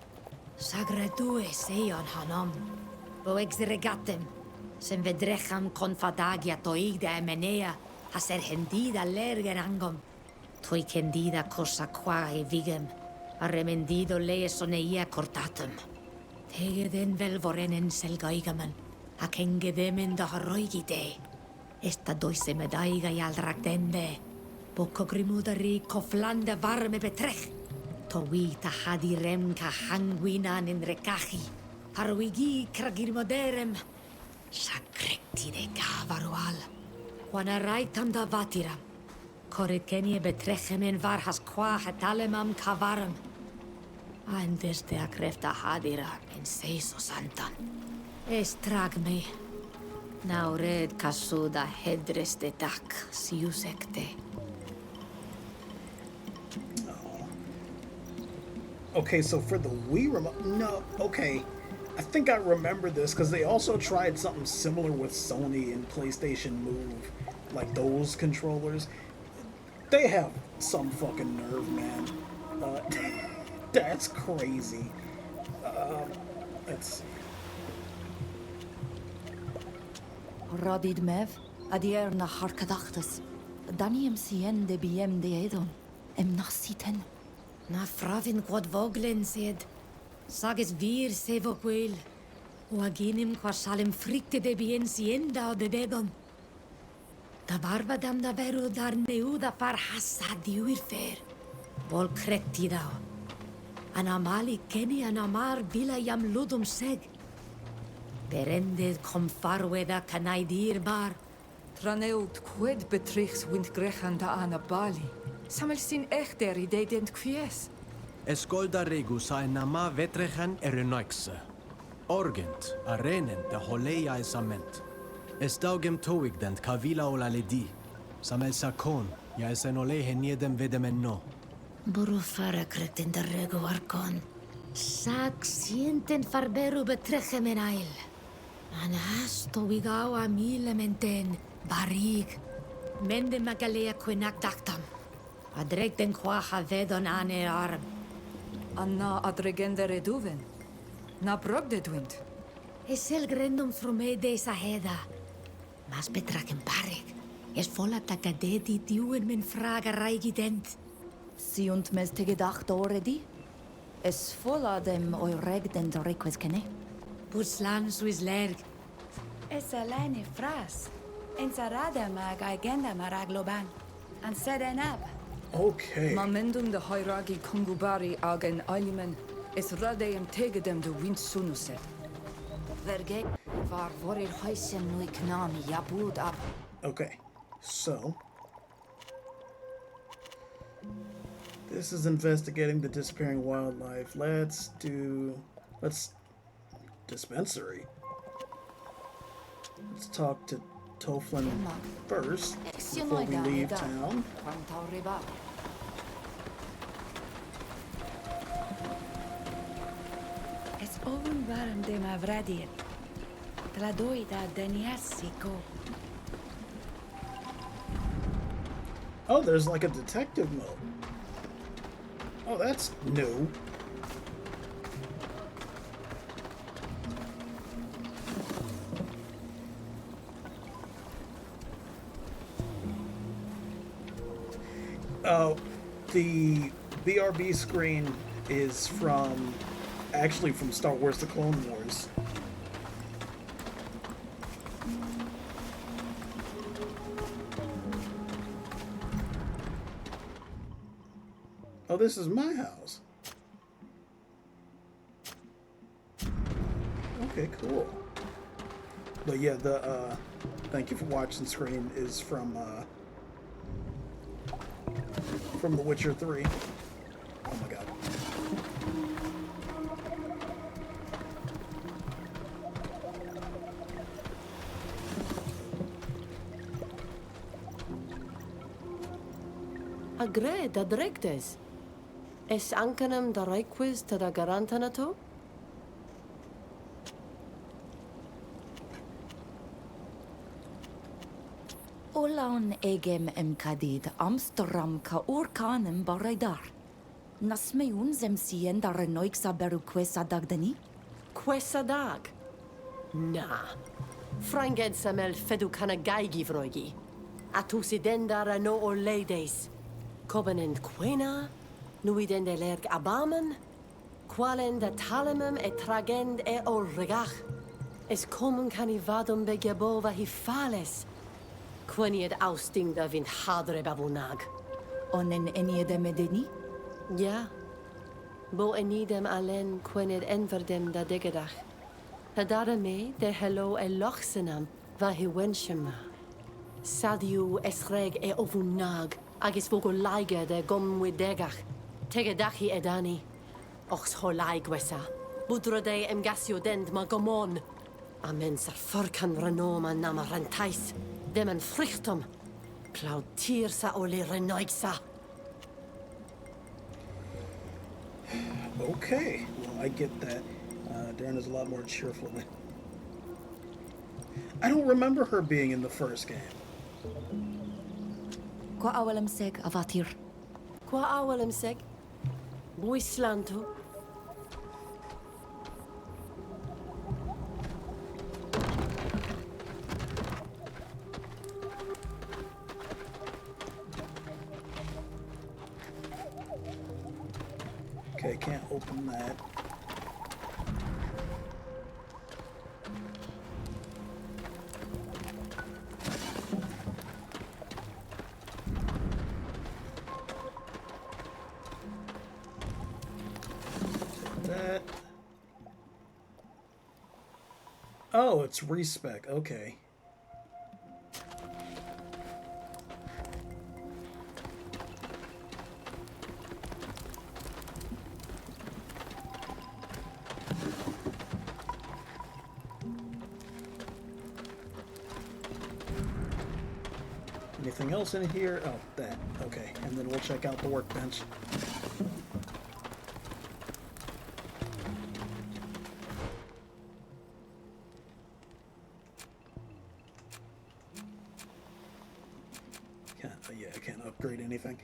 Sagradue seion hanam. Bo exregatem. Sen vedrecham confadagia toigda emenea. Haser hendida lerger angom. Toi kendida cosa qua e vigem. Arremendido lees oneia cortatum. Tege den velvorenen selgaigaman. A kengedemen da harroigide. Esta doise medaiga i aldragdende. Bocco grimudari coflanda varme betrech. Towita hadi rem ka hanguinan in recachi. Harwigi kragirmoderem. Sacrecti de cavarual. Wana raitam da vatiram. Corrit kenie betrechem en varhas qua hetalemam cavaram. Andes de acrefta hadira en seiso santan. Estrag me. Now red casuda hedres de dak siusecte. Okay, so for the Wii remote... No, okay. I think I remember this, because they also tried something similar with Sony and PlayStation Move. Like those controllers. They have some fucking nerve, man. That's crazy. Let's see. Radid mev, adier na harkadachtas. Danium sien de biem de edon. Em nasiten. Na fravin quod voglen sed. Sages vir sevoquel. O aginim qua salem fricte de bien sienda o de dedon. Da barbadam da veru dar neuda par hassadiuir fer. Vol crecti dao. Anamali keni anamar vila jam ludum seg. Berended com farweda canaidir bar. Traneut quid betrichs wind grechan da ana bali. Samel sin echter ident quies. Escolda regus a nama vetrechan erenoixe. Orgent, arenen de holeia esament. Estaugem toigdent cavila ola ledi. Samel sakon, ja esen ole heniedem vedemen no. Burufara cretin da rego arcon. Sac sienten farberu betrechem en ail. Anasto wigau a milementen, barig. Mende magalea quinak dactam. Adreg den quaha vedon ane arm. Anna adregende reduven. Na brogde dwint. Es el grendum frume de esa heda. Mas betraken barig. Es volla tagadedi diuen men fraga raigident. Siunt mes te gedacht already? Es volla dem eureg den reques kenne. Buslan suis lerg. Es alene fras. Ensarada mag agenda maragloban. An sedenab. Okay. Mamendum de hairagi kongubari agen alimen. Es radeem tegedem de wind sunuse. Verge var vorir huisen nui knami yabud ab. Okay, so this is investigating the disappearing wildlife. Let's dispensary. Let's talk to Toflin first before we leave town. Es ovun waren de mavradir. Tladoida deniasiko. Oh, there's like a detective mode. Oh, that's new. Oh, the BRB screen is actually from Star Wars: The Clone Wars. Oh, this is my house. Okay, cool. But yeah, the thank you for watching screen is from The Witcher 3. Oh my god. Agre da dregtes. Es ancanam da requis ta da garantanato? Olan egem kadid Amsterdam ka urkanem baraidar. Nasmeun zemsien dar noixa beru quesa dagdani? Quessa dag? Na. Franged samel fedu kana gaigi vroigi. Atusi dendara no or ladies. Covenant quena? Nuidende lerg abamen? Qualen de talemum et tragend e or regach. Es comun canivadum begebova hi fales. Quenied austing da vin hadre bavunag. Onen eniede medeni? Ja. Bo enidem alen quened enverdem da degedach. Hadara me de hello e lochsenam va hi wenshema. Sadiu esreg e ovunag. Agis vogo laige de gom widegach. Tegedachi edani. Ox holai gwesa. Budrode emgasio dend ma gomon. Amen sar forkan renoma nama rentais. Demen frichtum. Cloud tirsa ole renoixa. Okay, well, I get that. Darren is a lot more cheerful than... I don't remember her being in the first game. Qua awalem seg avatir. Qua awalem seg. Buislanto. Okay, can't open that. That. Oh, it's respec. Okay. Anything else in here? Oh, that. Okay. And then we'll check out the workbench. Yeah, I can't upgrade anything.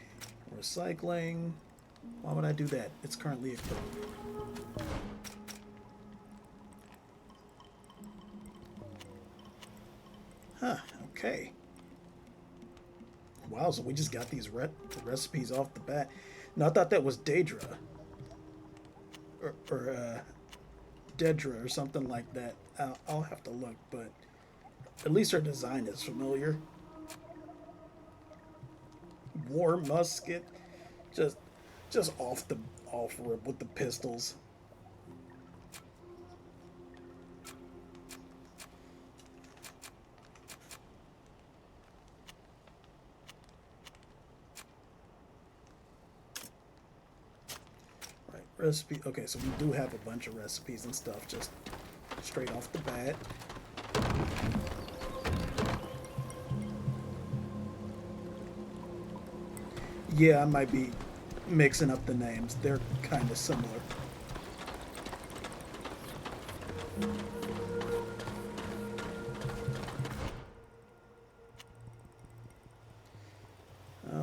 Recycling. Why would I do that? It's currently equipped. Huh, okay. Wow, so we just got these recipes off the bat. No, I thought that was Daedra. Or Dedra or something like that. I'll have to look, but at least her design is familiar. War musket. Just off rip with the pistols. Recipe. Okay, so we do have a bunch of recipes and stuff just straight off the bat. Yeah, I might be mixing up the names. They're kind of similar.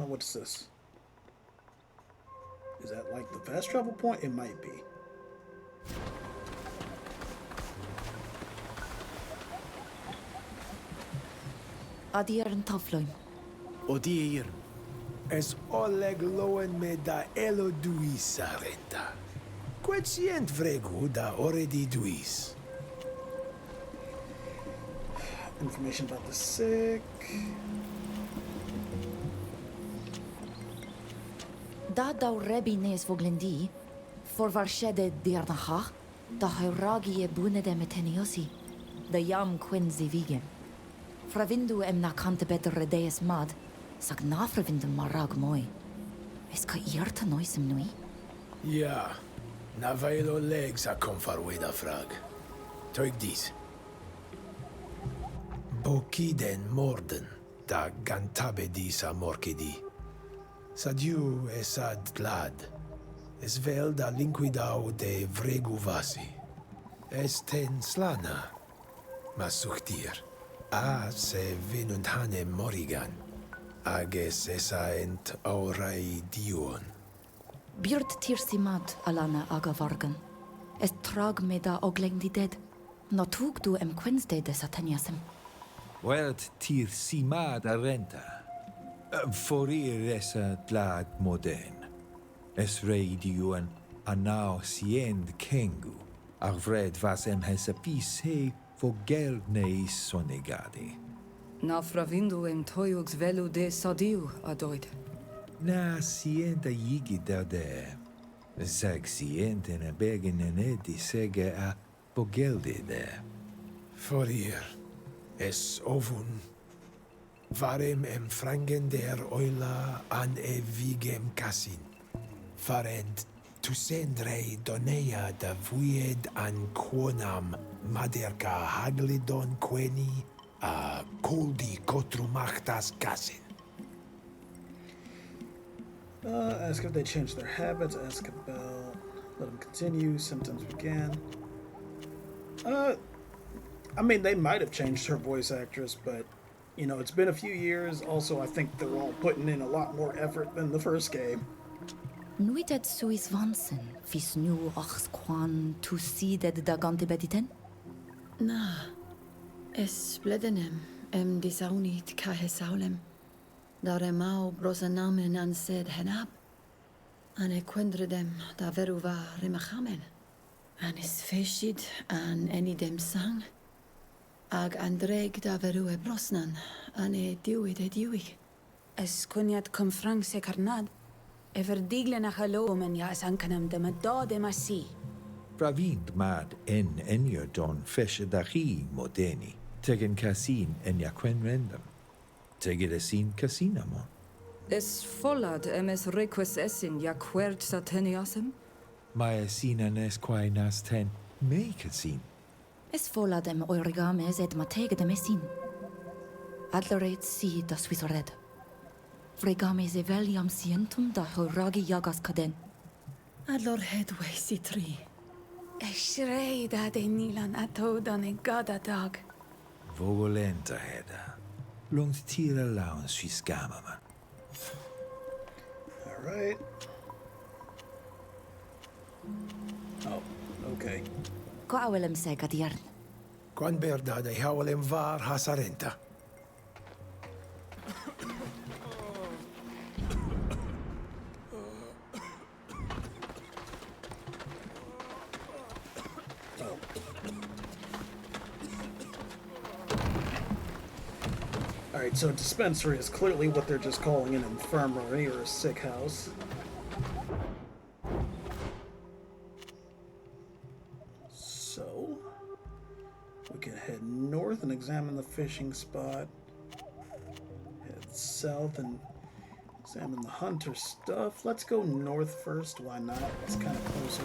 What's this? Is that like the fast travel point? It might be. Adir and Tafloin. Odir. Es Oleg loen me da elo duis arenta. Quotient vregu da already duis. Information about the sick. Da dau rebi nes voglendi, for varshede dirnacha, da hauragi e bunede meteniosi, da yam quinzi vegan. Fravindu em na kante better redees mad, sag na fravindu marag moi. Es ka irta noisem nui? Ja, na vailo legs a comfarwe da frag. Toig dis. Bokiden morden, da gantabe dis a morkedi. Sadiu esad glad. Es vel da linquidau de vregu vasi. Esten slana. Masuchtir. A se venunt hanem morigan. Ages esa ent aurai dion. Birt tirsimat alana agavargan. Es trag me da oglendi dead. Na tug du em quinste de sataniasem. Welt tirsimad arenta. Forir esa glad modern. Es reidiuan anau siend kengu. Arvred vas em hesapis he vogel neis sonegadi. Na fravindu em toiugs velu de sadiu adoid. Na sienta yigi de. Sag sienta na bergen enedi sege a vogelde de. Forir. Es ovun. Varem em frangen der oila an e vigem casin. Farent tu sendrei donea da vuied an quonam maderca haglidon queni a coldi cotrumachtas casin. Ask if they changed their habits. Ask about. Let them continue. Symptoms began. I mean, they might have changed her voice actress, but you know, it's been a few years. Also, I think they're all putting in a lot more effort than the first game. Nuitet suis vansen, vis nu achs quan tu sidet da gante bediten? Na, es bledenem em disaunit cahesaulem. Daremau brosanamen an sed henab. An equendredem da veruva rimachamen. An is feshid an enidem sang. Ag andreg da verue brosnan, an e diwid e diwig. Es coniat cum franc se carnad. Ever digle na halomen ja es ancanam de madode masi. Pravind mad en enyo don feshe dahi modeni. Tegen casin en yaquen rendam. Tegedesin casinamo. Es folad emes reques esin ja quert sateniasem? Maya sina nes quae nas ten me casin. Es vola dem origames et matege de messin. Adlereit si da swisored. Fregames eveliam sientum da horagi jagas caden. Adlor hedwe si tri. Eshrei da de nilan atodan e gada dag. Vogolenta heda. Lungt tira laun sui scamaman. Alright. Oh, okay. Ko awelem se gadiern. Quan berda de hawlem var hasarenta. Alright, so a dispensary is clearly what they're just calling an infirmary or a sick house. So, we can head north and examine the fishing spot. Head south and Examine the hunter stuff. Let's go north first. Why not? It's kind of closer.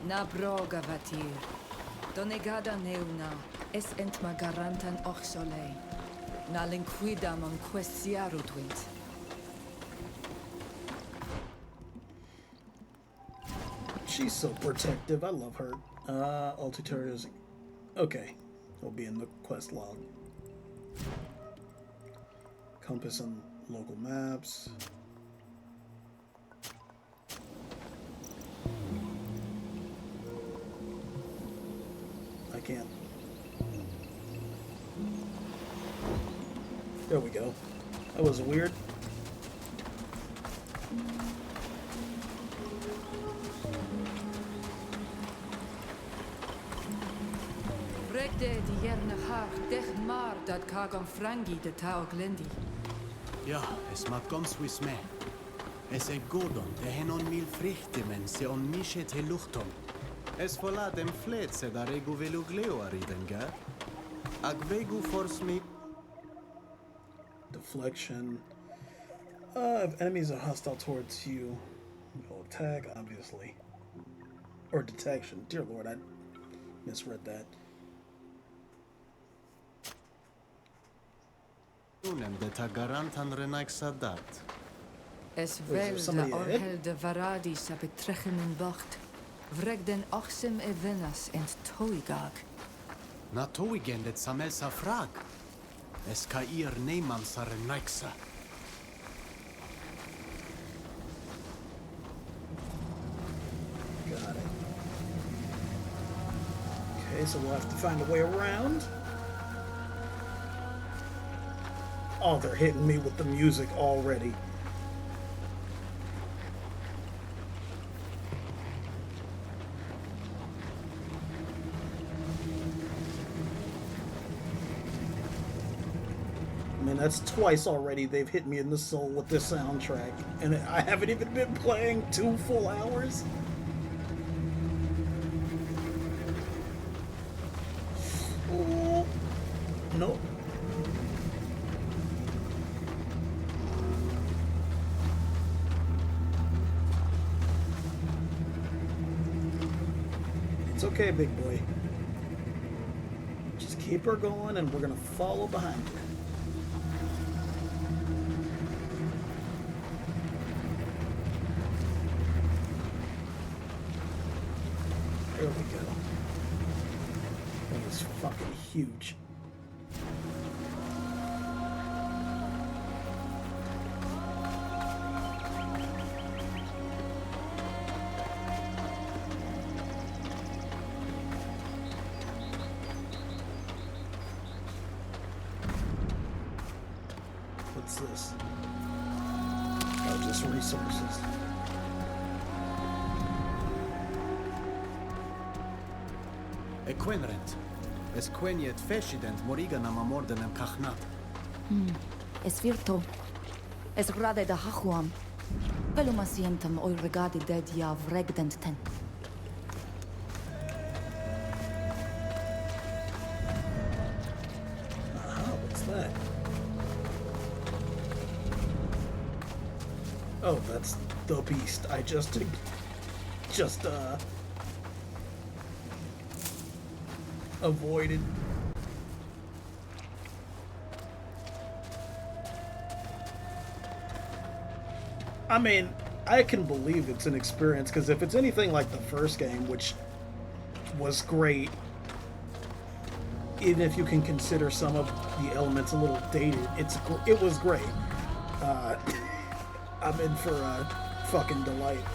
Na broga vatir. Donegada neuna. Es entma garantan ochsole. Na linquidam questiaru twint. She's so protective. I love her. All tutorials. Okay. It'll be in the quest log. Compass on local maps. I can't. There we go. That was weird. Regde die jerne haar dech mar dat kagam frangi de tao glendi. Ja, es mat gons wis me. Es e godon, de henon mil frichtimen se on mishet he luchton. Es vola dem flet se da regu velu gleo ariden, ga? Ag vegu force me. Deflection. If enemies are hostile towards you, you'll attack, obviously. Or detection. Dear Lord, I misread that. Unem de ta garantan renaik sadat. Es Wait, wel is there somebody de ahead? orhel de varadis a betrechen in bacht. Vreg den ochsim e venas ent toigag. Na toigen det samelsa frag. Es ka ir neyman sa renaiksa. Got it. Okay, so we'll have to find a way around. Oh, they're hitting me with the music already. I mean, that's twice already they've hit me in the soul with this soundtrack, and I haven't even been playing 2 full hours. Oh, nope. It's okay, big boy. Just keep her going, and we're gonna follow behind her. There we go. That was fucking huge. What's this? Oh, just resources. E quenrent. Es queniet feshident moriga na mamordenem kachnat. Es virto. Es grade da hachuam. Peluma sientem oi regadi dead ja vregdent ten. What's that? Oh, that's the beast. I just avoided. I mean, I can believe it's an experience, because if it's anything like the first game, which was great, even if you can consider some of the elements a little dated, it was great. I'm in for a fucking delight.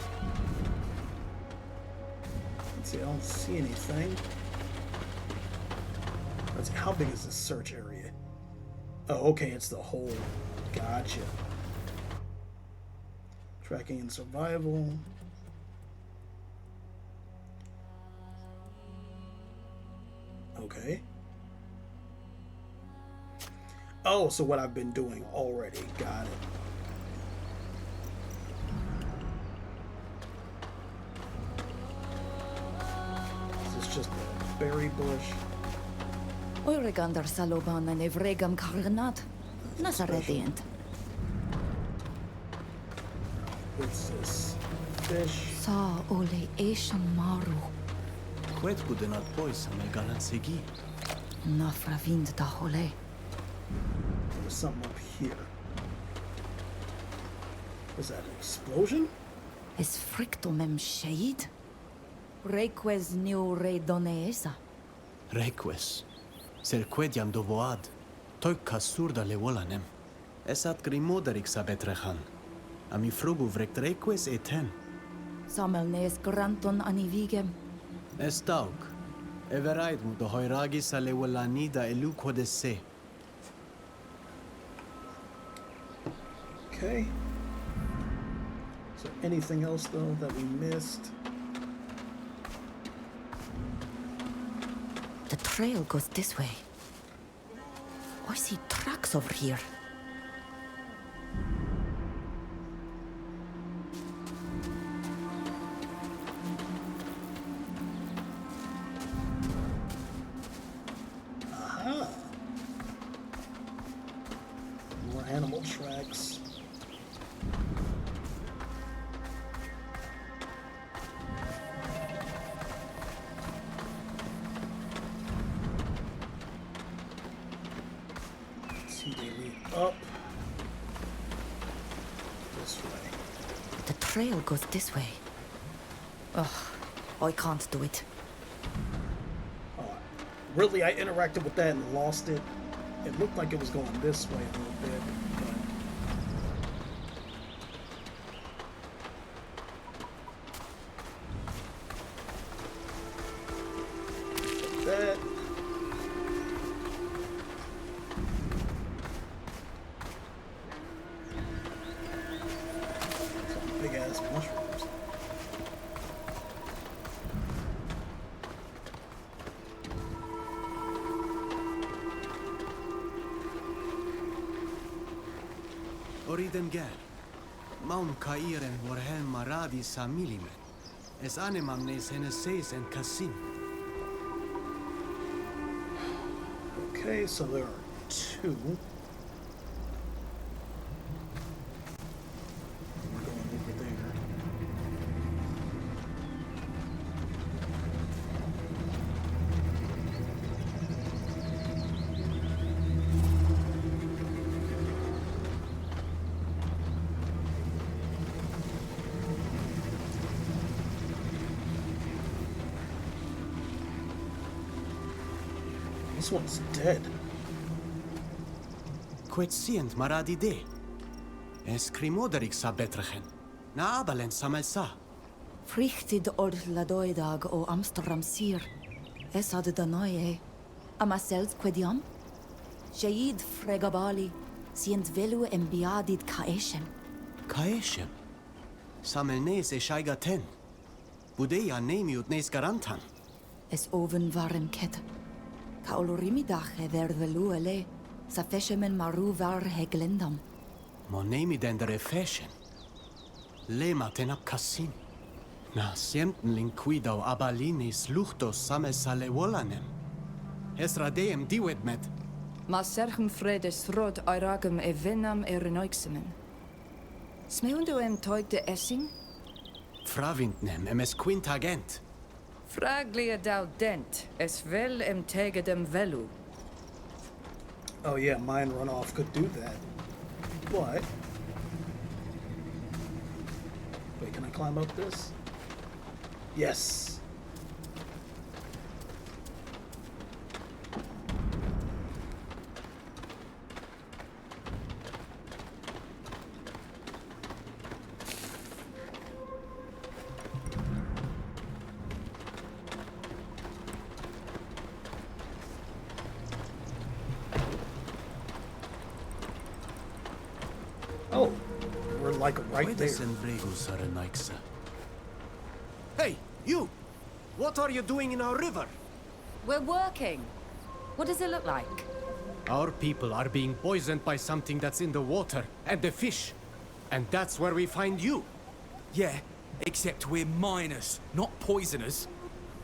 Let's see, I don't see anything. Let's see, how big is this search area? Oh, okay, it's the whole. Gotcha. Tracking and survival. Okay. Oh, so what I've been doing already. Got it. just a berry bush. Oiregandar saloban en evregam karnat. Nazarediant. What's this? Fish. Sa ole Asian maru. Quet budenat boys am galan segi. Nafravind da hole. There's something up here. Was that an explosion? Es frictomem shade? Reques new re doneesa. Reques. Ser quediam dovoad. Toik kasurda le volanem. Esat grimoderik sa betrechan. Ami frugu vrekt reques eten. Samel nes granton anivigem. Estauk. Everaid mu do hoiragi sa le volanida eluco de se. Okay. Is there anything else, though, that we missed? The trail goes this way. I see tracks over here. Aha! More animal tracks. See, they lead up this way. The trail goes this way. Ugh, I can't do it. Really, I interacted with that and lost it. It looked like it was going this way a little bit. But that. Some big ass mushrooms. Oriden ger. Maum kairen vorhelm maradi sa milimen. Es animam nes heneses en kasim. Okay, so there are two. I'm going over there. This one's dead. Quet sient maradi de. Es crimoderik sa betrechen. Na abalen samelsa. Frichtid or ladoidag o Amsterdam sir. Es had da noie. Amasels quediam? Shaid fregabali. Sient velu embiadid kaeshem. Kaeshem. Samel nes e shaiga ten. Budeia nemiut nes garantan. Es oven varem ket. Ka olorimidach e ver velu ele. Sa feshemen maru var heglendam. Mo nemi den der fashion. Lema ten ab kassin. Na sienten linquidau abalinis luchtos same sale volanem. Es radeem diwed met. Ma serchem fredes rod airagem e venam e renoixemen. Smeundo em toig de essing? Fravintnem es quintagent. Fraglia dau dent, es vel em tege dem velu. Oh yeah, mine runoff could do that. But... Wait, can I climb up this? Yes! Oh, we're like right there. Hey, you! What are you doing in our river? We're working. What does it look like? Our people are being poisoned by something that's in the water and the fish. And that's where we find you. Yeah, except we're miners, not poisoners.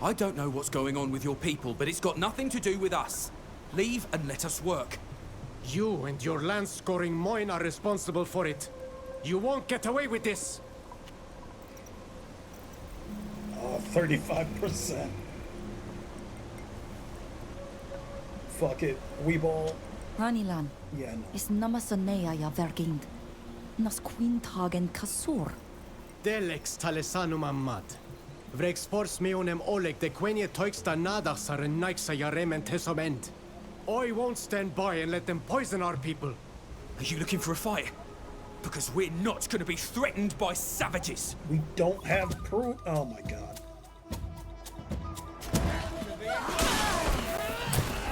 I don't know what's going on with your people, but it's got nothing to do with us. Leave and let us work. You and your land-scoring Moin are responsible for it. You won't get away with this. Oh, 35%. Fuck it. We ball. Hanilan. Yeah, no. Is namasonea ja vergind. Nas quintagen kasur. Delex talesanum ammad. Vreg spors meonem oleg de quenie toixta nadach are naixa yaremen tesoment. I won't stand by and let them poison our people. Are you looking for a fight? Because we're not going to be threatened by savages. We don't have proof. Oh my god.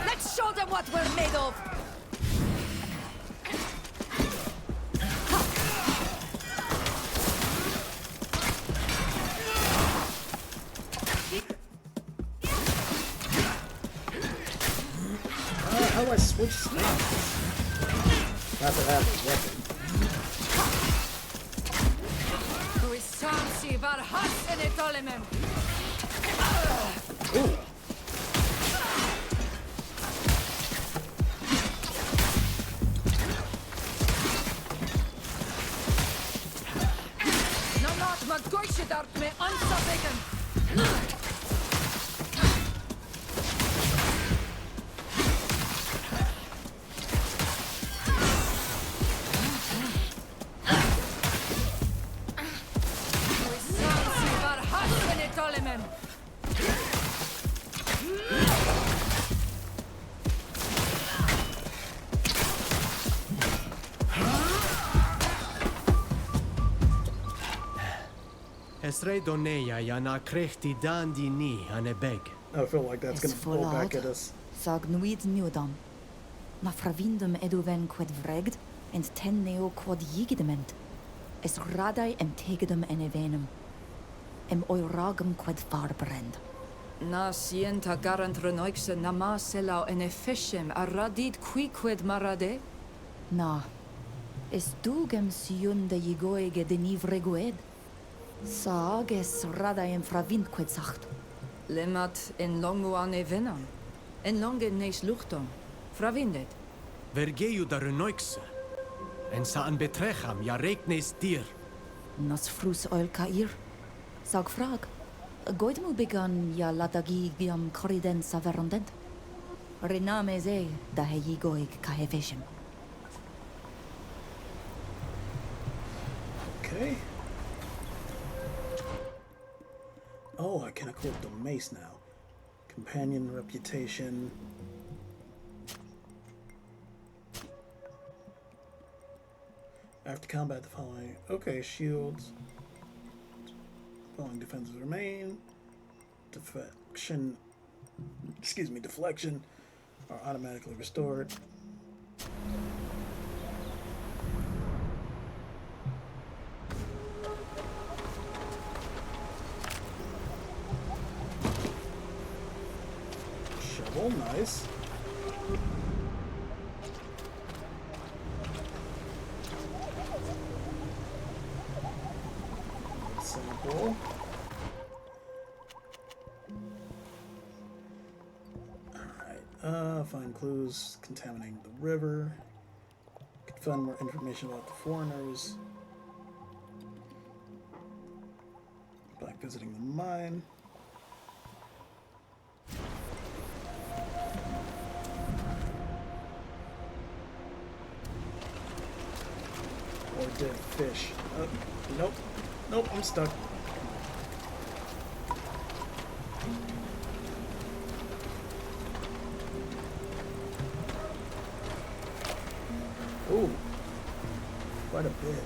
Let's show them what we're made of. How do I switch stances? Not to have a weapon. Ooh. me ansabegen. Esrei doneia yana krechti dandi ni anebeg. I feel like that's gonna pull back at us. Sag nuid nudam. Ma fravindum eduven quod vregd, and ten neo quod yigidement. Es radai em tegedum en evenum. Em oiragum quod farbrend. Na sienta garant renoixe nama selau en efficiem a radid quiquid marade? Na. Es dugem siunde yigoege de nivregued. Sag es radai em fravind quod sacht. Lemat en longo an evenam. En longe neis luchtom. Fravindet. Vergeiu da renoixe. En sa an betrecham ja regnes dir. Nos frus oil cair. Sag frag. Goid mu began ja latagi giam corridens averondent. Rename ze da he yigoig ca hefeshim. Okay. Oh, I can equip the mace now. Companion reputation. After combat, the following. Okay, shields. Following defenses remain. Deflection. Excuse me, deflection are automatically restored. Shovel, nice. Sample. Alright, find clues contaminating the river. Could find more information about the foreigners. Back visiting the mine. Or dead fish. Nope. Nope, I'm stuck. Ooh. Quite a bit.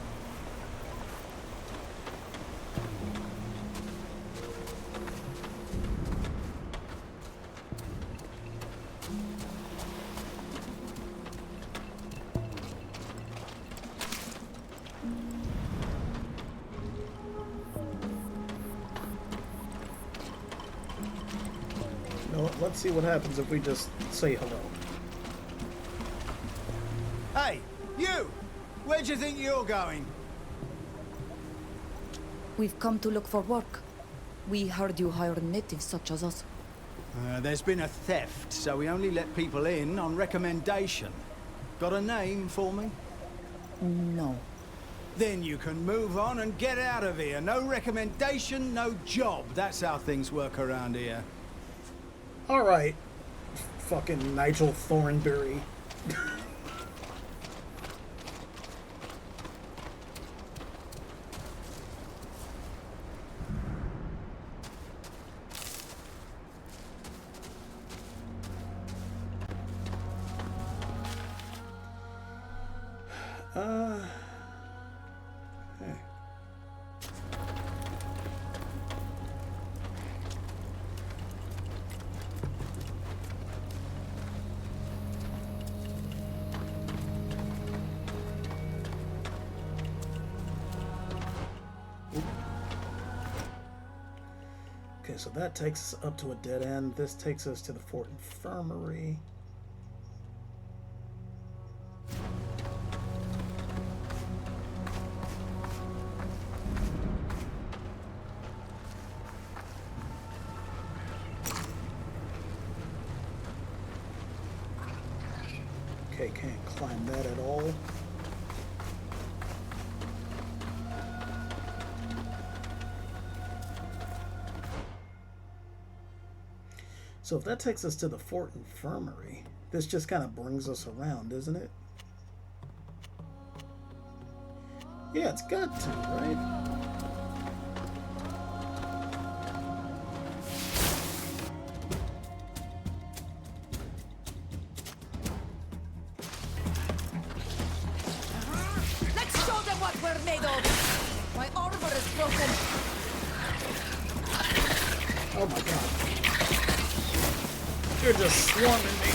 Let's see what happens if we just say hello. Hey, you! Where do you think you're going? We've come to look for work. We heard you hire natives such as us. There's been a theft, so we only let people in on recommendation. Got a name for me? No. Then you can move on and get out of here. No recommendation, no job. That's how things work around here. Alright. Fucking Nigel Thornberry. Hey. Okay, so that takes us up to a dead end. This takes us to the Fort Infirmary. Okay, can't climb that at all. So if that takes us to the Fort Infirmary, this just kind of brings us around, isn't it? Yeah, it's got to, right? Let's show them what we're made of! My armor is broken! Oh my god. You're just swarming me.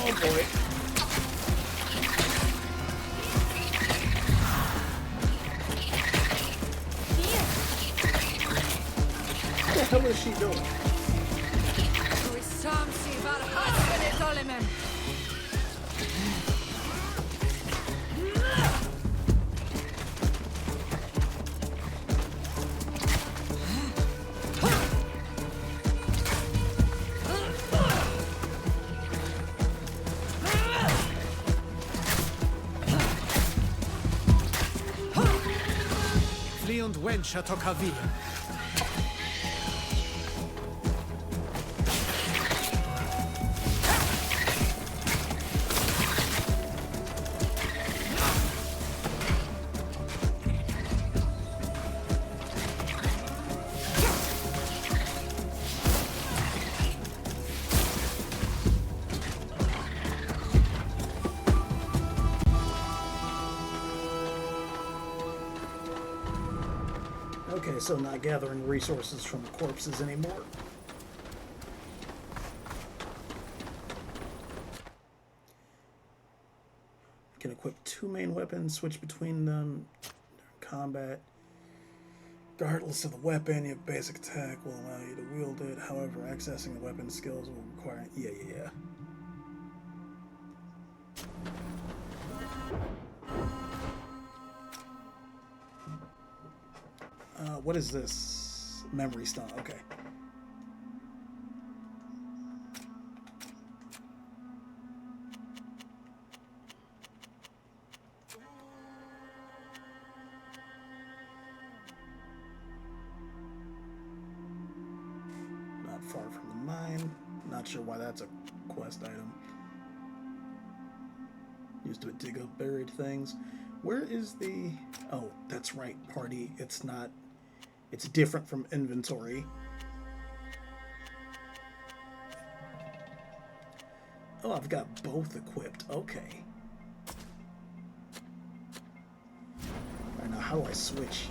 Oh boy. What the hell is she doing? Fliund wench a Tokavir. Okay, so not gathering resources from corpses anymore. Can equip two main weapons, switch between them during combat. Regardless of the weapon, your basic attack will allow you to wield it. However, accessing the weapon skills will require... Yeah. What is this? Memory stone. Okay. Not far from the mine. Not sure why that's a quest item. Used to dig up buried things. Where is the... Oh, that's right, party. It's not... It's different from inventory. Oh, I've got both equipped. Okay. Alright, now how do I switch?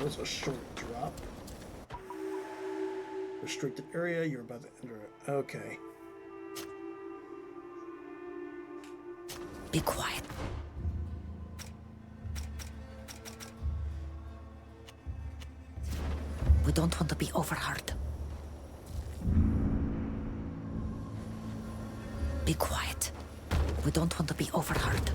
was a short drop. Restricted area, you're about to enter it. Okay. Be quiet. We don't want to be overheard. Be quiet. We don't want to be overheard.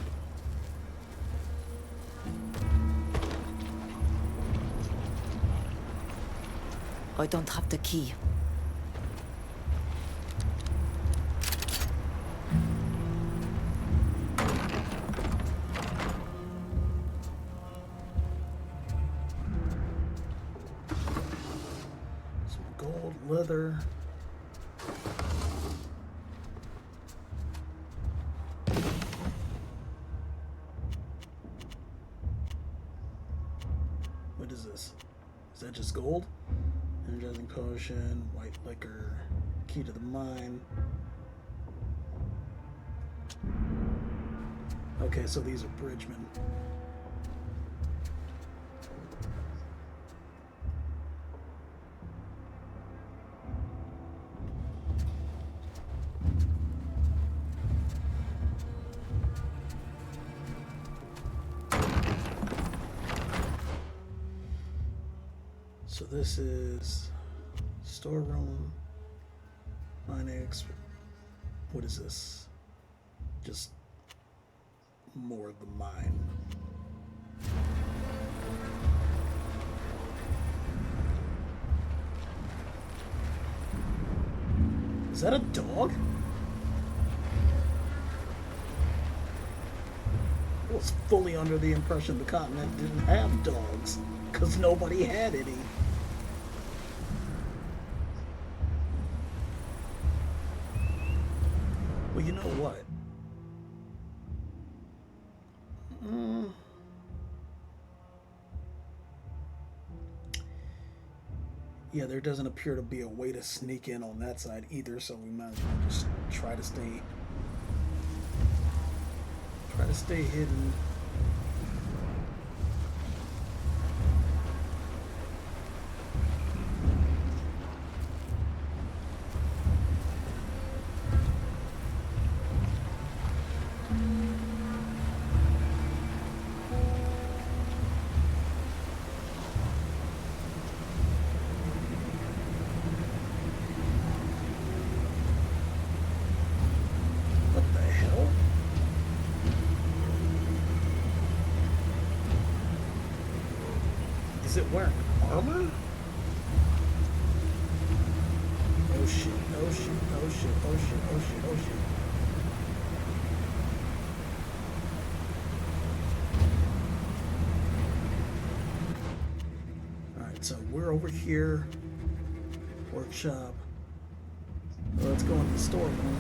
I don't have the key. Some gold, leather. What is this? Is that just gold? Energizing potion, white liquor, key to the mine. Okay, so these are bridgemen. So this is storeroom, Minex. What is this? Just more of the mine. Is that a dog? I was fully under the impression the continent didn't have dogs, because nobody had any. Well, you know what? Yeah, there doesn't appear to be a way to sneak in on that side either, so we might as well just try to stay hidden. Is it wearing armor? Oh shit, oh shit, oh shit, oh shit, oh shit, oh shit. Alright, so we're over here. Workshop. Well, let's go into the store room.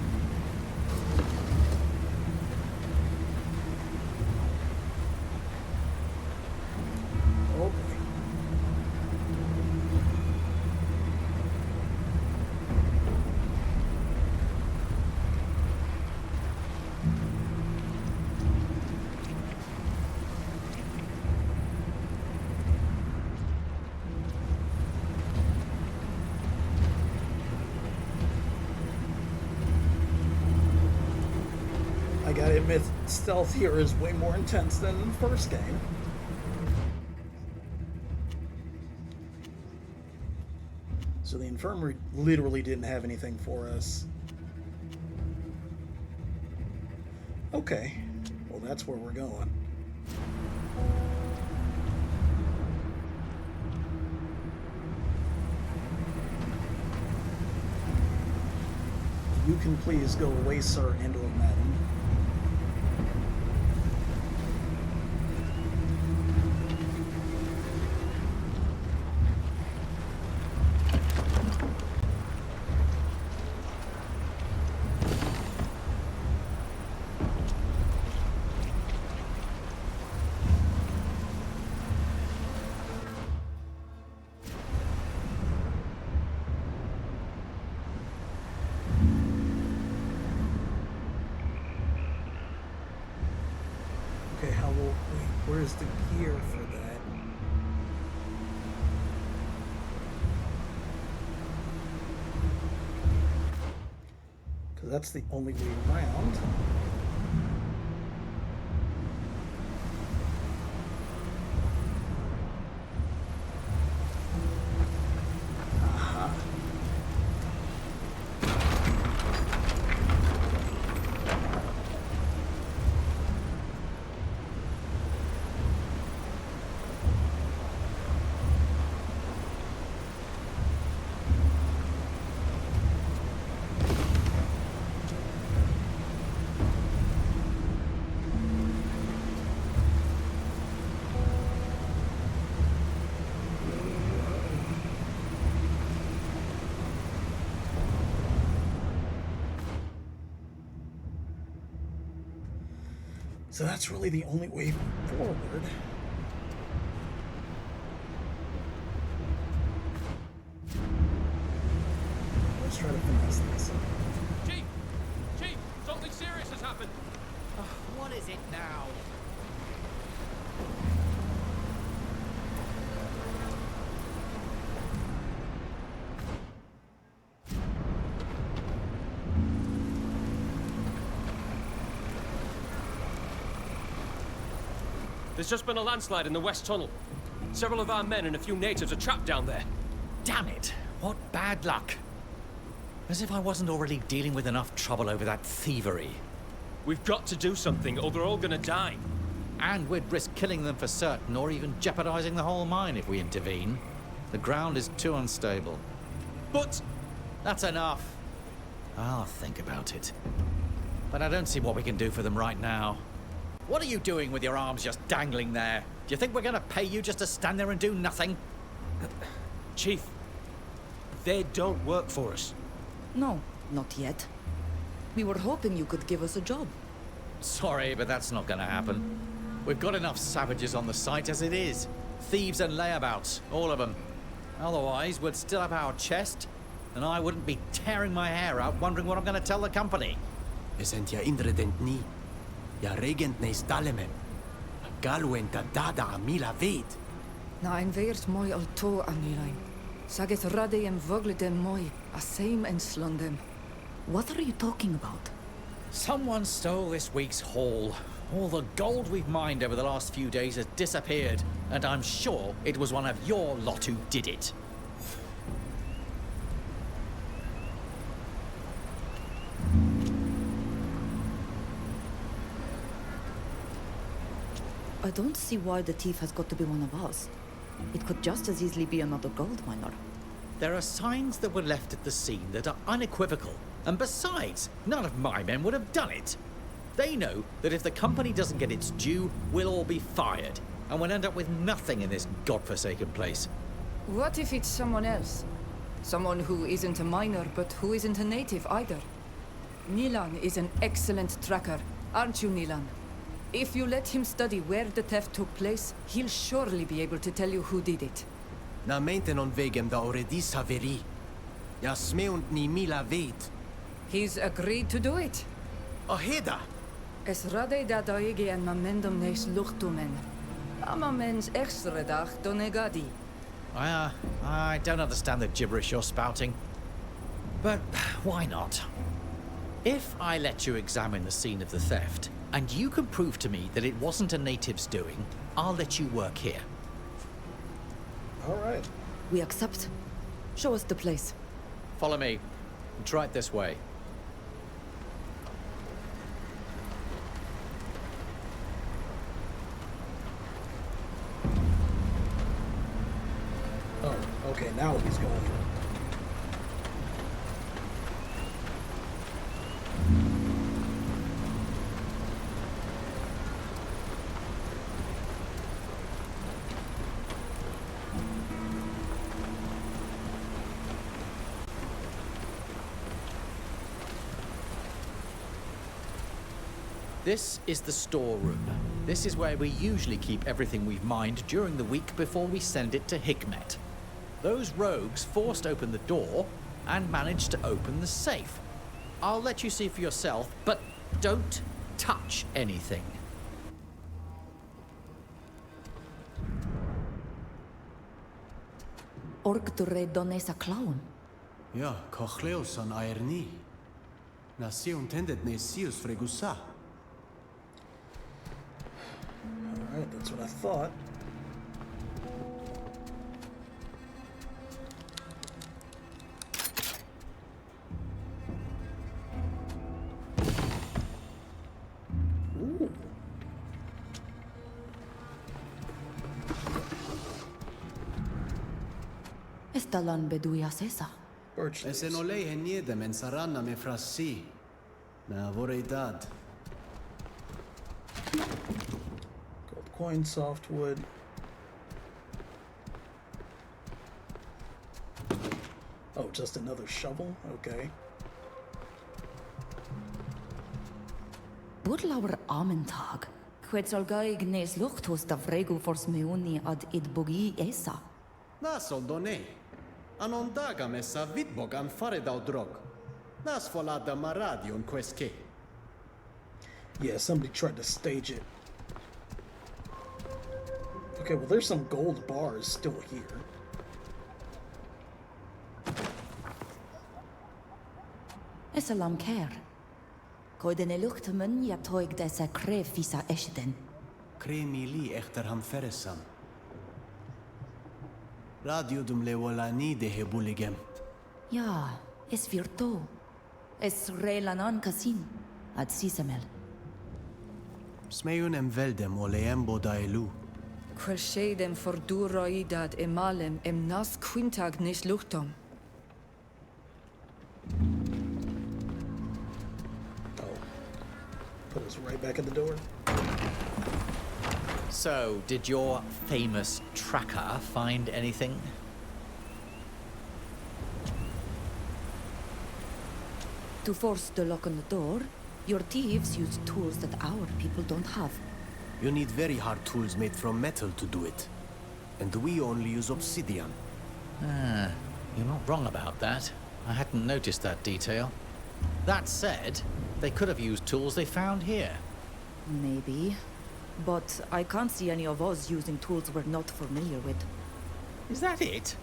I gotta admit, stealth here is way more intense than in the first game. So the infirmary literally didn't have anything for us. Okay, well that's where we're going. You can please go away, sir and or madam. Okay, how will wait, where's the gear for that? That's the only way around. So that's really the only way forward. Let's try to finesse this. Chief! Chief! Something serious has happened! What is it now? There's just been a landslide in the West Tunnel. Several of our men and a few natives are trapped down there. Damn it! What bad luck! As if I wasn't already dealing with enough trouble over that thievery. We've got to do something, or they're all gonna die. And we'd risk killing them for certain, or even jeopardizing the whole mine if we intervene. The ground is too unstable. But... That's enough. I'll think about it. But I don't see what we can do for them right now. What are you doing with your arms just dangling there? Do you think we're gonna pay you just to stand there and do nothing? Chief, they don't work for us. No, not yet. We were hoping you could give us a job. Sorry, but that's not gonna happen. We've got enough savages on the site as it is. Thieves and layabouts, all of them. Otherwise, we'd still have our chest, and I wouldn't be tearing my hair out wondering what I'm gonna tell the company. Isn't ya indredent ni? Ja regent ne stalemen. Galwen ta dada amila vet. Na ein veert mooi al to anilain. Saget rade em vogle dem mooi, a same en slondem. What are you talking about? Someone stole this week's haul. All the gold we've mined over the last few days has disappeared, and I'm sure it was one of your lot who did it. I don't see why the thief has got to be one of us. It could just as easily be another gold miner. There are signs that were left at the scene that are unequivocal. And besides, none of my men would have done it. They know that if the company doesn't get its due, we'll all be fired. And we'll end up with nothing in this godforsaken place. What if it's someone else? Someone who isn't a miner, but who isn't a native either. Nilan is an excellent tracker, aren't you, Nilan? If you let him study where the theft took place, he'll surely be able to tell you who did it. Na meinten on vegem da oredi saveri. Ja smeunt ni mila vet. He's agreed to do it. Aheda! Es rade da daige en mamendum nes luchtumen. Amamens extra dag donegadi. I don't understand the gibberish you're spouting. But why not? If I let you examine the scene of the theft, and you can prove to me that it wasn't a native's doing, I'll let you work here. All right. We accept. Show us the place. Follow me. Try it this way. Oh, okay, now he's going. This is the storeroom. This is where we usually keep everything we've mined during the week before we send it to Hikmet. Those rogues forced open the door and managed to open the safe. I'll let you see for yourself, but don't touch anything. Ork dure donesa clown. Ja, kochleos an aerni. Nasci untendet ne sius fregusa. Alright, that's what I thought. Ooh. Estalan beduia sesa. Birch leaves. Esen olei heniedem en saranna me frassi. Na vorrei dad. Gold coin, softwood. Oh, just another shovel? Okay. Budlauer Amentag. Quetzalgaig nes luchtus da vregu fors meuni ad id bogi esa. Nas oldone. Anon daga messa vidbog an fare dau drog. Nas folada maradion queske. Yeah, somebody tried to stage it. Okay, well, there's some gold bars still here. Esalam ker. Koiden luchtamen ja toig dessa krefisa eschden. Kremi li echter ham feresam. Radio dum lewolani de hebuligem. Ja, es virto. Es relanan kasin. Ad sisemel. Smeun em veldem oleembo da elu. Quel shadem forduraidad emalem em nas quintag nis luchtom. Put us right back at the door. So, did your famous tracker find anything? To force the lock on the door, your thieves use tools that our people don't have. You need very hard tools made from metal to do it. And we only use obsidian. Ah, you're not wrong about that. I hadn't noticed that detail. That said, they could have used tools they found here. Maybe. But I can't see any of us using tools we're not familiar with. Is that it?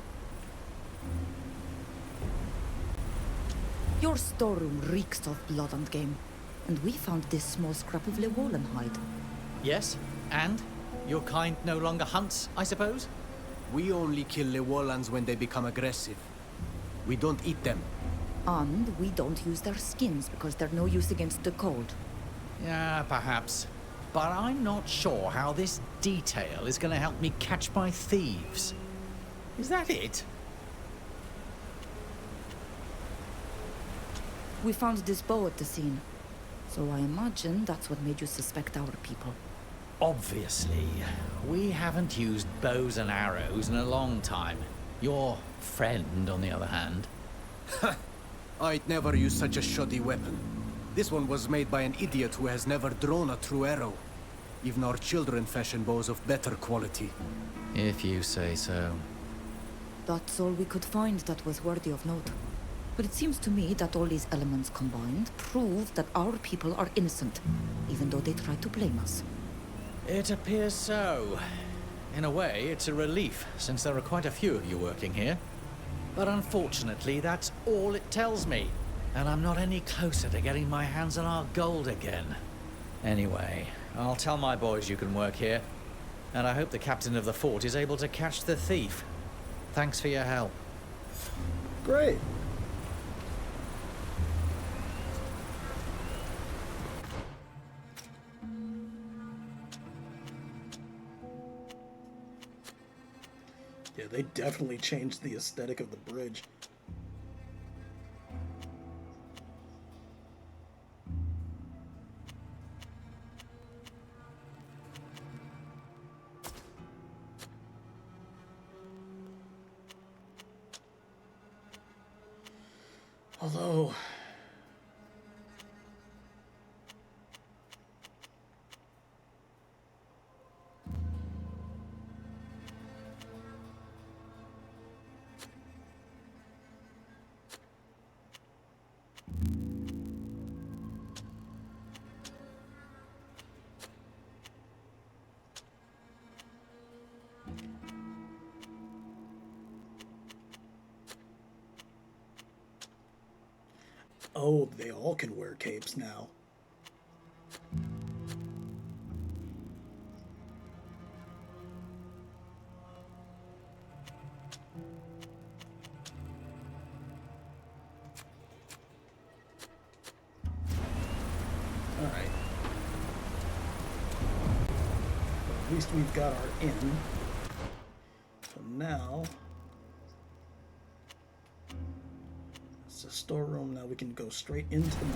Your storeroom reeks of blood and game. And we found this small scrap of Lewolan hide. Yes, and? Your kind no longer hunts, I suppose? We only kill Lewolans when they become aggressive. We don't eat them. And we don't use their skins because they're no use against the cold. Yeah, perhaps. But I'm not sure how this detail is going to help me catch my thieves. Is that it? We found this bow at the scene. So I imagine that's what made you suspect our people. Obviously. We haven't used bows and arrows in a long time. Your friend, on the other hand. I'd never use such a shoddy weapon. This one was made by an idiot who has never drawn a true arrow. Even our children fashion bows of better quality. If you say so. That's all we could find that was worthy of note. But it seems to me that all these elements combined prove that our people are innocent, even though they try to blame us. It appears so. In a way, it's a relief, since there are quite a few of you working here. But unfortunately, that's all it tells me. And I'm not any closer to getting my hands on our gold again. Anyway, I'll tell my boys you can work here. And I hope the captain of the fort is able to catch the thief. Thanks for your help. Great. Yeah, they definitely changed the aesthetic of the bridge. Although... Oh, they all can wear capes now. Alright. At least we've got our inn. So now... it's a storeroom. Now we can go straight into the mine.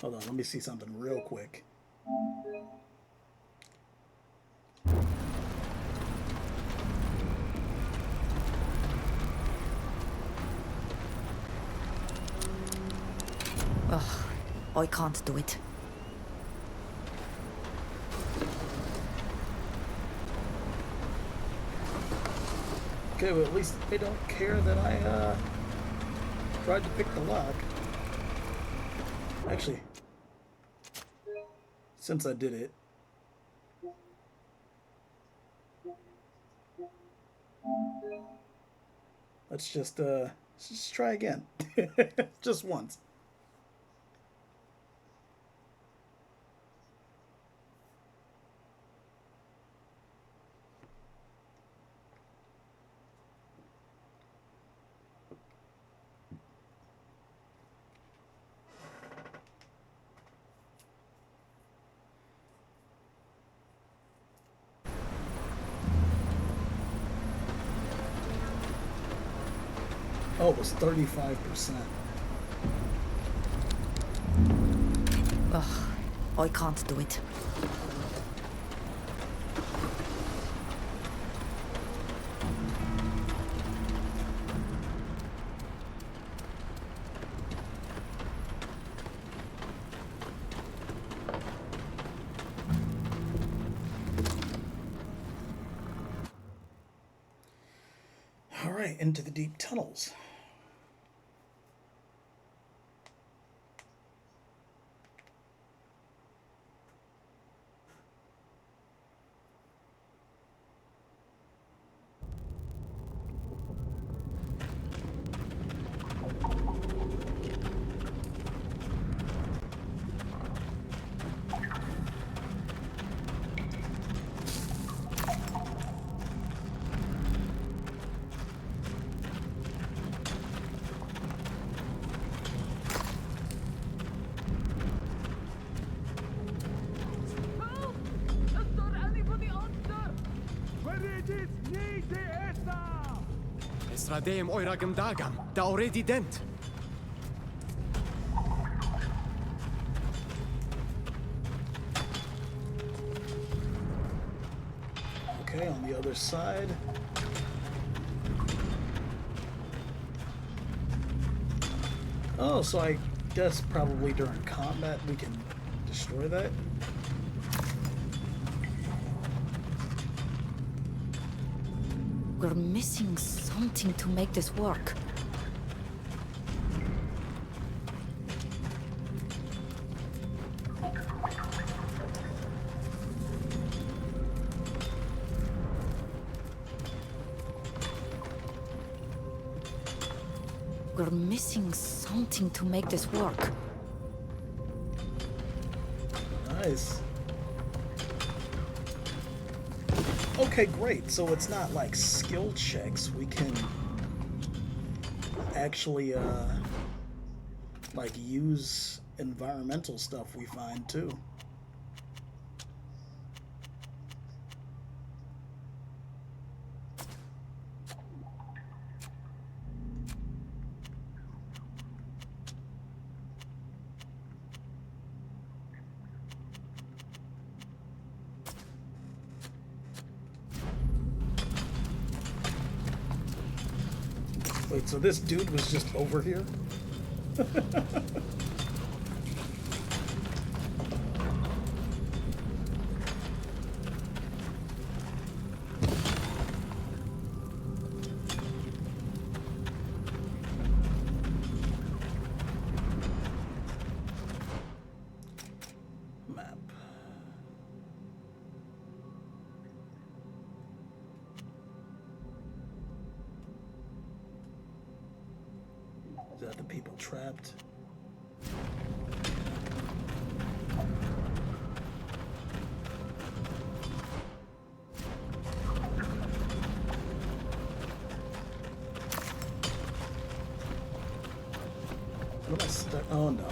Hold on, let me see something real quick. Ugh, I can't do it. Okay, well at least they don't care that I tried to pick the lock. Actually, since I did it, let's just try again. Just once. Oh, it was 35%. Ugh, I can't do it. All right, into the deep tunnels. Esradeim oiragam dagam, da already dent. Okay, on the other side. Oh, so I guess probably during combat we can destroy that. We're missing something to make this work. We're missing something to make this work. Nice. Okay, great. So it's not like skill checks. We can actually, like use environmental stuff we find too. Wait, so this dude was just over here? the other people trapped. What am I stuck? Oh no.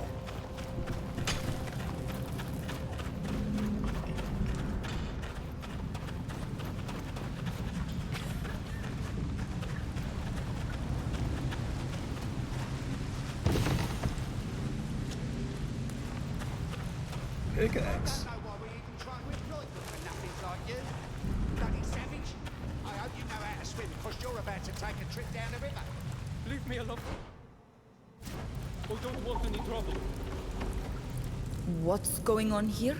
Pickaxe. I don't know why we even try to employ them for nothing like you. Bloody savage. I hope you know how to swim, because you're about to take a trip down the river. Leave me alone. I don't want any trouble. What's going on here?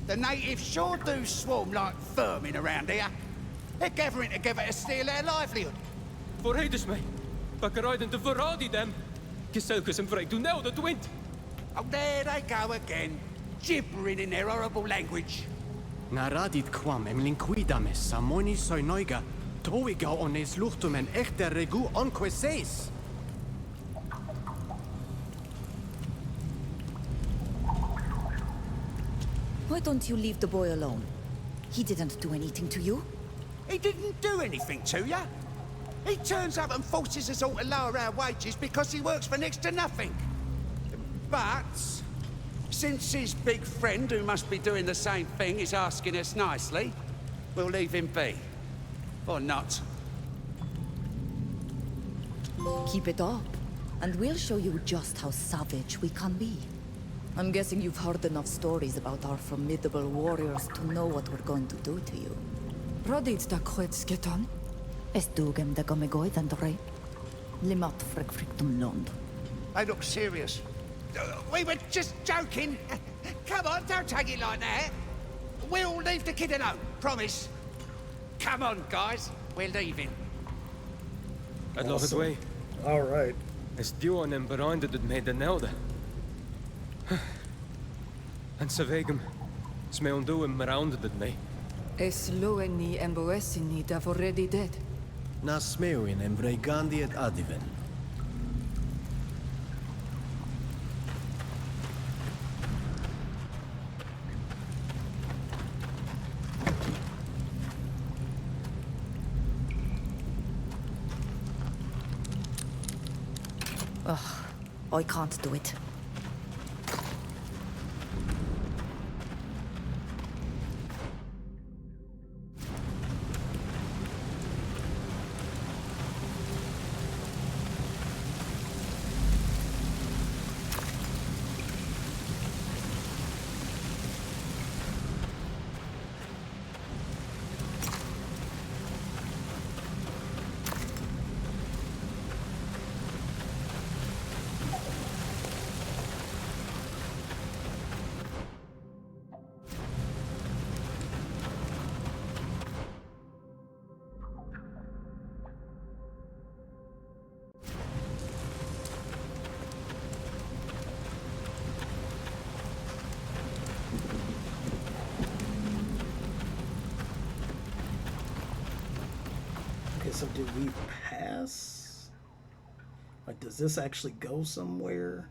The natives sure do swarm like vermin around here. They're gathering together to steal their livelihood. Vooruit mij. Bakkeruiden te verraden them. Gezelkes en vrij doen nou dat wind. Oh, there they go again. Gibbering in their horrible language. Naradit kwam linquidames samoni soinoiga. Toiga ones luchtumen echter regu onque seis. Why don't you leave the boy alone? He didn't do anything to you. He didn't do anything to you. He turns up and forces us all to lower our wages because he works for next to nothing. But since his big friend, who must be doing the same thing, is asking us nicely, we'll leave him be. Or not. Keep it up, and we'll show you just how savage we can be. I'm guessing you've heard enough stories about our formidable warriors to know what we're going to do to you. Rodid da kwedsketon? Estugem de gomegoid rei. Limat frictum lond. They look serious. We were just joking. Come on, don't take it like that. We'll leave the kid alone, promise. Come on, guys. We're leaving. I'd love it way. All right. It's duo en berinded het made den elde. En se vegem. Sme undo en rounded het me. Es loeni en boessini da already dead. Na smeuin en vregandi et adiven. Ugh, I can't do it. Okay, so did we pass? Like, does this actually go somewhere?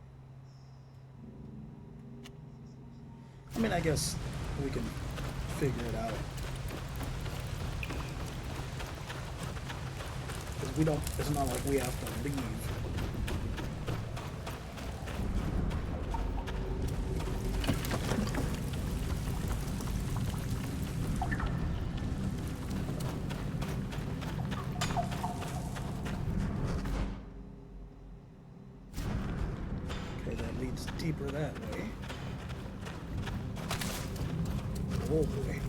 I mean, I guess we can figure it out. Because we don't, it's not like we have to leave. Deeper that way. Oh boy.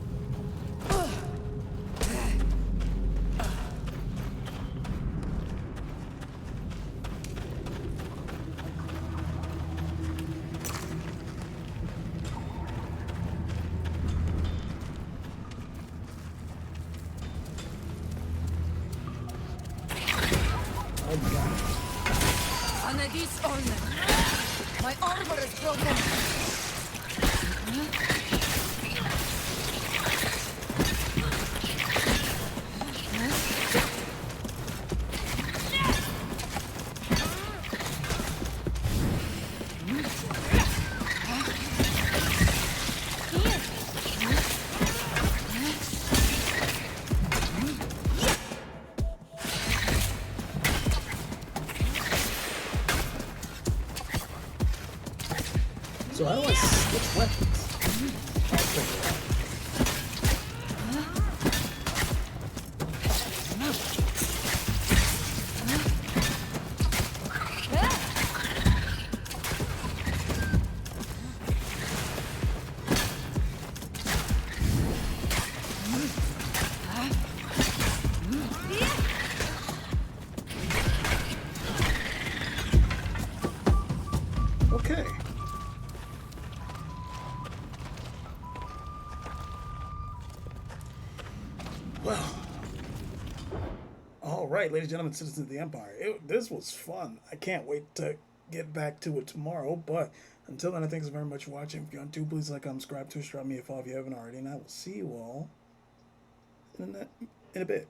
Oh my god. Anadis Olmen. My armor is broken. So how do I switch weapons? I'll figure it out. Okay. Well. All right, ladies and gentlemen, citizens of the Empire. This was fun. I can't wait to get back to it tomorrow. But until then, I thank you very much for watching. If you want to, please like, comment, subscribe, Twitch, drop me a follow if you haven't already. And I will see you all in a bit.